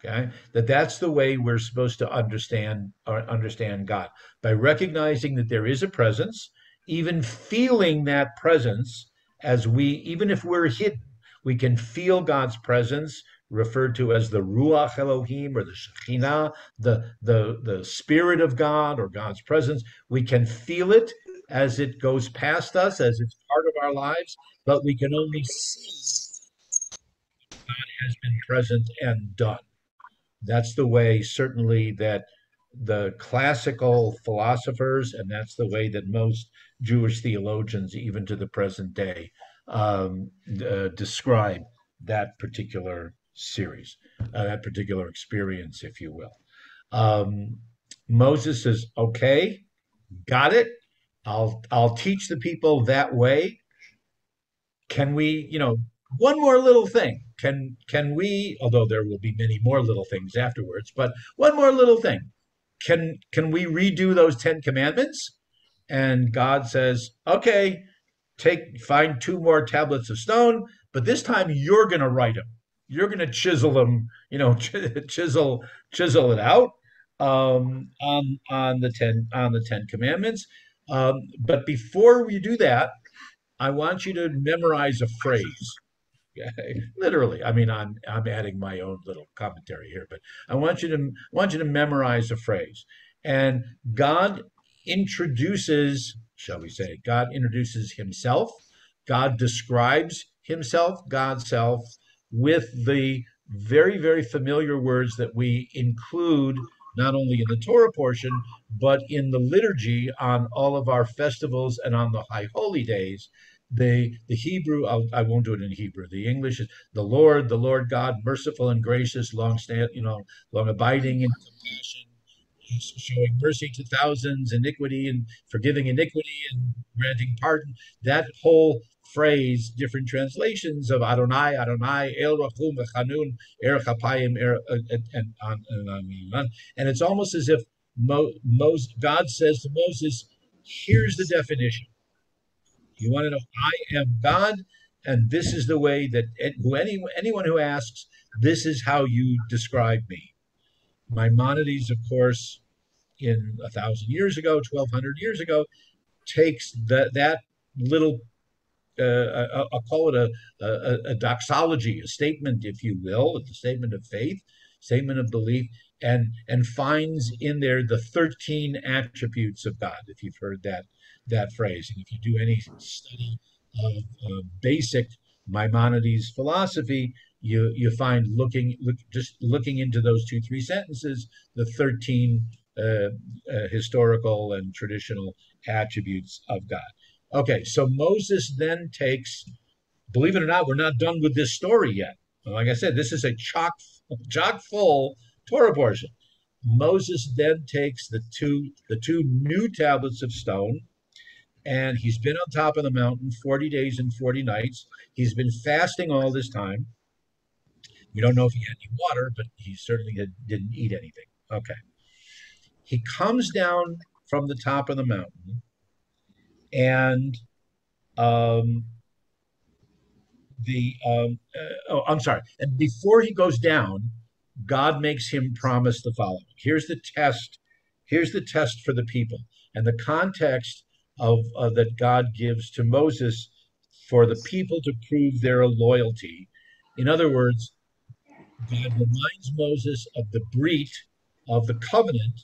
Okay, that's the way we're supposed to understand God, by recognizing that there is a presence, even feeling that presence. As we, even if we're hidden, we can feel God's presence, referred to as the Ruach Elohim, or the Shekhinah, the Spirit of God, or God's presence. We can feel it as it goes past us, as it's part of our lives, but we can only see God has been present and done. That's the way, certainly, that the classical philosophers, and that's the way that most Jewish theologians, even to the present day, describe that particular series, that particular experience, if you will. Um, Moses says, "Okay, got it. I'll teach the people that way. Can we, one more little thing? Can we, although there will be many more little things afterwards, but one more little thing. Can we redo those 10 commandments?" And God says, "Okay, find two more tablets of stone, but this time you're going to write them. You're going to chisel them, chisel it out, on the 10 commandments. But before we do that, I want you to memorize a phrase." Literally, I mean, I'm adding my own little commentary here, but I want you to memorize a phrase. And God God introduces himself. God describes himself, God's self, with the very, very familiar words that we include not only in the Torah portion, but in the liturgy on all of our festivals and on the high holy days. The Hebrew, I won't do it in Hebrew. The English is the Lord God, merciful and gracious, long abiding in compassion, showing mercy to thousands, iniquity and forgiving iniquity and granting pardon. That whole phrase, different translations of Adonai, Adonai, El Rachum V'Chanun, Er Chapayim, and it's almost as if God says to Moses, "Here's the definition. You want to know, I am God, and this is the way that anyone who asks, this is how you describe me." Maimonides, of course, in 1,000 years ago, 1,200 years ago, takes that little, I'll call it a doxology, a statement, if you will, a statement of faith, statement of belief, and finds in there the 13 attributes of God. If you've heard that phrase, and if you do any study of basic Maimonides philosophy, you find just looking into those 2-3 sentences, the 13 historical and traditional attributes of God. Okay, so Moses then takes, believe it or not, we're not done with this story yet. Like I said, this is a chock full Torah portion. Moses then takes the two new tablets of stone, and he's been on top of the mountain 40 days and 40 nights. He's been fasting all this time. We don't know if he had any water, but he certainly didn't eat anything. Okay. He comes down from the top of the mountain, and I'm sorry. And before he goes down, God makes him promise the following. Here's the test. Here's the test for the people, and the context of that God gives to Moses for the people to prove their loyalty. In other words, God reminds Moses of the brit, of the covenant,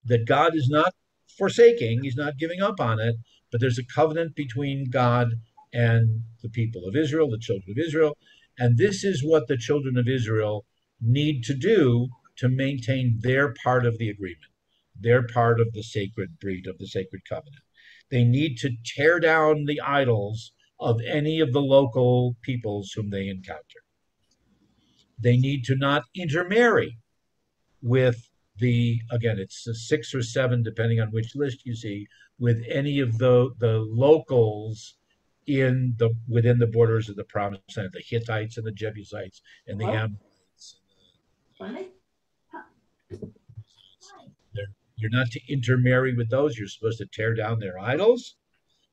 that God is not forsaking, he's not giving up on it, but there's a covenant between God and the people of Israel, the children of Israel. And this is what the children of Israel need to do to maintain their part of the agreement, their part of the sacred brit, of the sacred covenant. They need to tear down the idols of any of the local peoples whom they encounter. They need to not intermarry with again, it's 6 or 7, depending on which list you see, with any of the locals within the borders of the promised land, the Hittites and the Jebusites and the Amorites. You're not to intermarry with those. You're supposed to tear down their idols.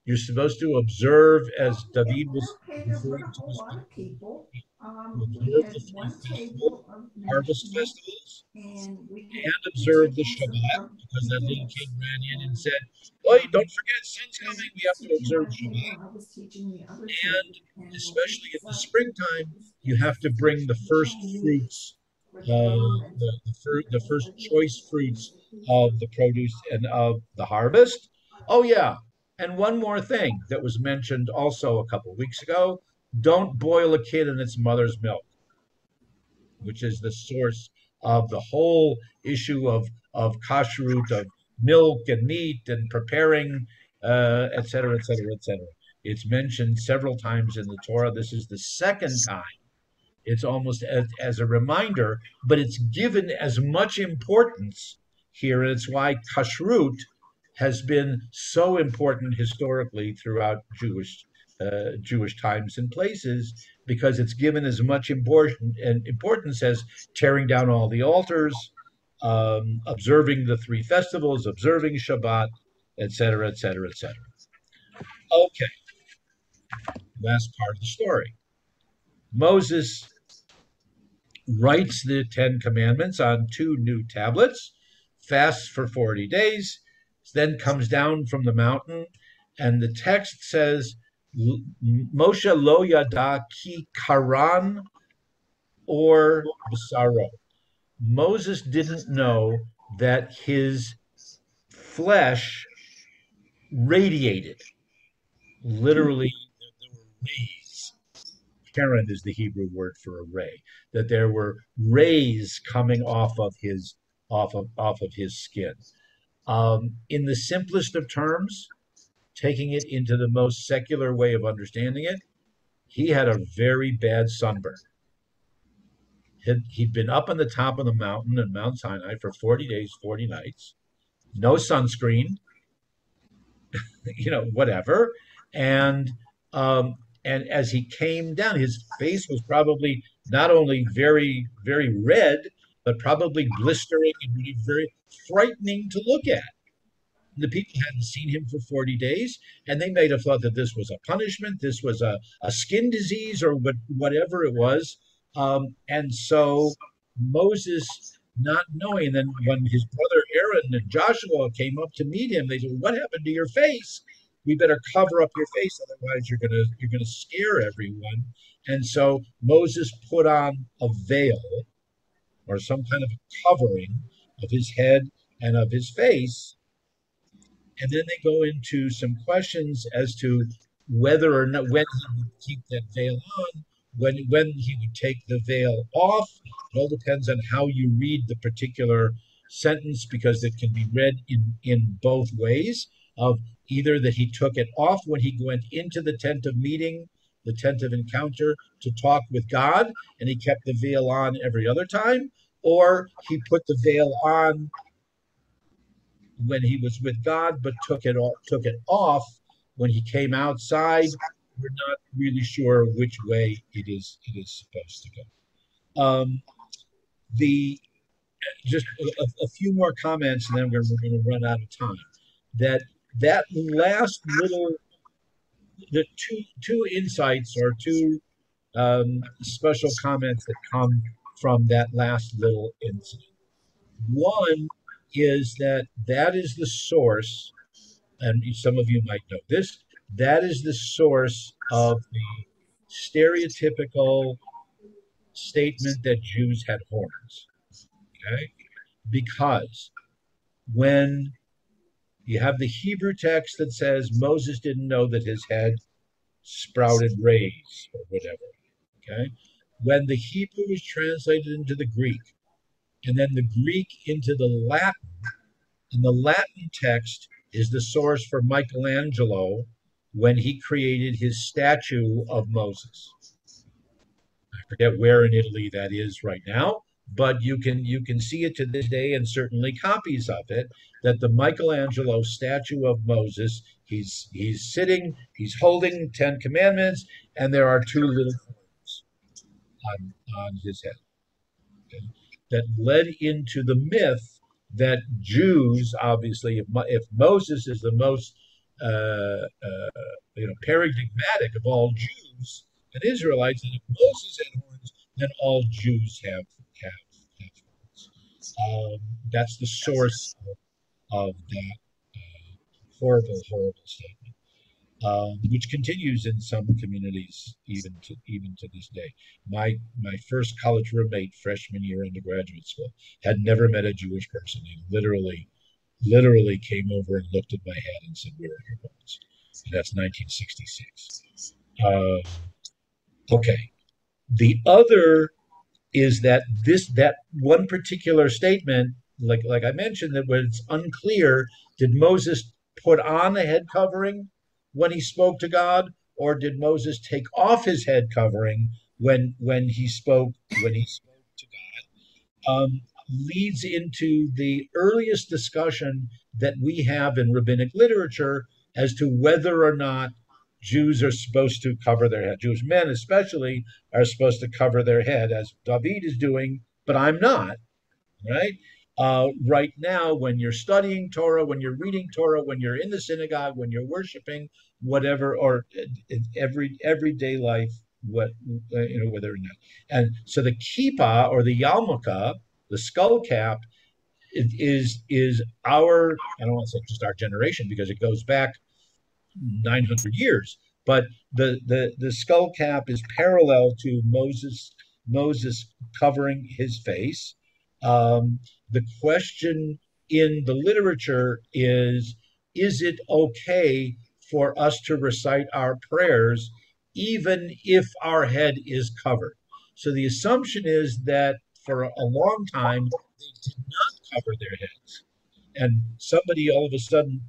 You're supposed to observe, as David was referring to, observe the three harvest festivals, and observe the Shabbat, because that little kid ran in and said, "Oh, don't forget, sun's coming. We have to observe Shabbat." And especially in the springtime, you have to bring the first fruits, the first choice fruits of the produce and of the harvest. Oh, yeah. And one more thing that was mentioned also a couple of weeks ago: don't boil a kid in its mother's milk, which is the source of the whole issue of kashrut, of milk and meat and preparing, et cetera, et cetera, et cetera. It's mentioned several times in the Torah. This is the second time. It's almost as a reminder, but it's given as much importance here. And it's why kashrut has been so important historically throughout Jewish times and places, because it's given as much importance as tearing down all the altars, observing the three festivals, observing Shabbat, et cetera, et cetera, et cetera. Okay, last part of the story. Moses writes the 10 Commandments on 2 new tablets, fasts for 40 days, then comes down from the mountain, and the text says, Moshe lo yada ki karan or basaro. Moses didn't know that his flesh radiated. Literally, there were rays. Karen is the Hebrew word for a ray. That there were rays coming off of his skin. In the simplest of terms, taking it into the most secular way of understanding it, he had a very bad sunburn. He'd been up on the top of the mountain in Mount Sinai for 40 days, 40 nights, no sunscreen, whatever. And as he came down, his face was probably not only very, very red, but probably blistering and very frightening to look at. The people hadn't seen him for 40 days, and they might have thought that this was a punishment, this was a skin disease, or whatever it was. And so Moses, not knowing, then when his brother Aaron and Joshua came up to meet him, they said, "What happened to your face? We better cover up your face, otherwise you're gonna scare everyone." And so Moses put on a veil, or some kind of a covering of his head and of his face. And then they go into some questions as to whether or not, when he would keep that veil on, when he would take the veil off. It all depends on how you read the particular sentence, because it can be read in both ways, of either that he took it off when he went into the tent of meeting, the tent of encounter, to talk with God, and he kept the veil on every other time, or he put the veil on when he was with God, but took it off when he came outside. We're not really sure which way it is supposed to go. Just a few more comments, and then we're going to run out of time. That last little, the two insights, or two special comments that come from that last little incident. One is that is the source, and some of you might know this, that is the source of the stereotypical statement that Jews had horns. Okay? Because when you have the Hebrew text that says Moses didn't know that his head sprouted rays or whatever, okay? When the Hebrew is translated into the Greek, and then the Greek into the Latin, and the Latin text is the source for Michelangelo when he created his statue of Moses. I forget where in Italy that is right now, but you can see it to this day, and certainly copies of it, that the Michelangelo statue of Moses He's sitting, he's holding 10 commandments, and there are two little horns on his head. Okay? That led into the myth that Jews, obviously, if Moses is the most paradigmatic of all Jews and Israelites, and if Moses had horns, then all Jews have horns. That's the source of that horrible, horrible statement, which continues in some communities even to this day. My first college roommate, freshman year undergraduate school, had never met a Jewish person. He literally came over and looked at my head and said, "Where are your bones?" And that's 1966. Okay. The other is that one particular statement, like I mentioned, that when it's unclear, did Moses put on a head covering when he spoke to God, or did Moses take off his head covering when he spoke to God? Leads into the earliest discussion that we have in rabbinic literature as to whether or not Jews are supposed to cover their head. Jewish men, especially, are supposed to cover their head, as David is doing, but I'm not, right? Right now, when you're studying Torah, when you're reading Torah, when you're in the synagogue, when you're worshiping, whatever, or in everyday life, whether or not. And so the kippah or the yarmulke, the skull cap, is our, I don't want to say just our generation because it goes back 900 years, but the skull cap is parallel to Moses covering his face. The question in the literature is it okay for us to recite our prayers even if our head is covered? So the assumption is that for a long time they did not cover their heads, and somebody all of a sudden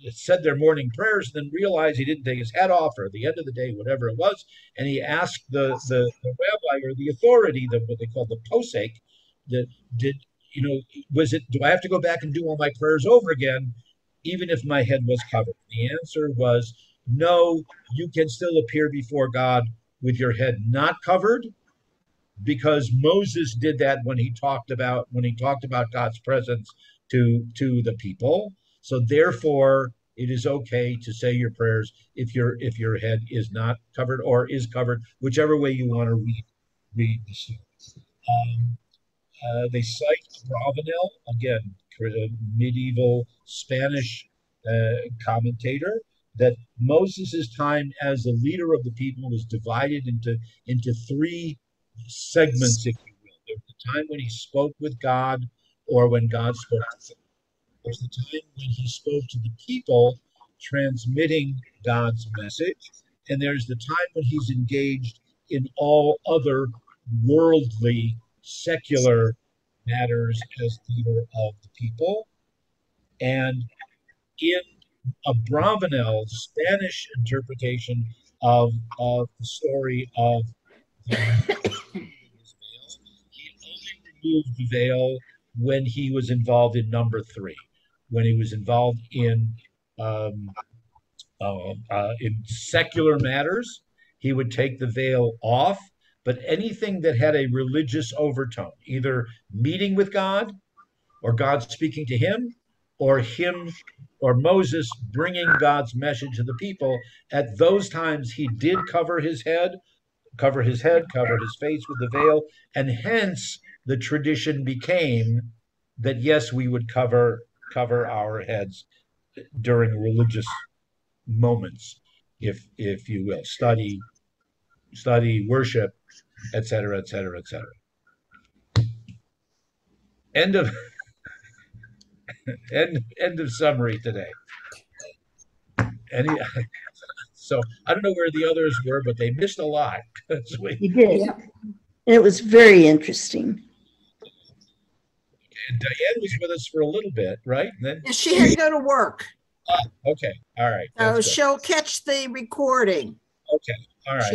said their morning prayers, and then realized he didn't take his hat off, or at the end of the day, whatever it was, and he asked the rabbi or the authority, what they call the posek, that did was it, do I have to go back and do all my prayers over again, even if my head was covered? The answer was no. You can still appear before God with your head not covered, because Moses did that when he talked about God's presence to the people. So therefore, it is okay to say your prayers if your head is not covered or is covered, whichever way you want to read the story. They cite Bravanel, again, medieval Spanish commentator, that Moses' time as the leader of the people was divided into three segments, if you will. There's the time when he spoke with God, or when God spoke to him. There's the time when he spoke to the people, transmitting God's message. And there's the time when he's engaged in all other worldly, secular matters as leader of the people. And in a Bravanel Spanish interpretation of the story of the his veil, he only removed the veil when he was involved in number three, when he was involved in secular matters. He would take the veil off, but anything that had a religious overtone, either meeting with God, or God speaking to him or Moses bringing God's message to the people, at those times he did cover his head, cover his face with the veil, and hence the tradition became that yes, we would cover our heads during religious moments, if you will, study, worship, etc., etc., etc. End of end of summary today. Any So I don't know where the others were, but they missed a lot. You did. Yeah. It was very interesting. And Diane was with us for a little bit, right? And then yeah, she had to go to work. Okay, all right. So she'll catch the recording. Okay, all right.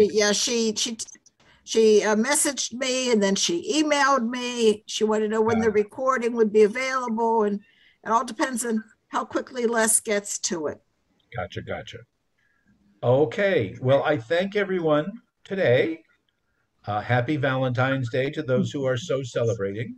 She messaged me, and then she emailed me. She wanted to know when the recording would be available, and it all depends on how quickly Les gets to it. Gotcha, gotcha. Okay. Well, I thank everyone today. Happy Valentine's Day to those who are so celebrating.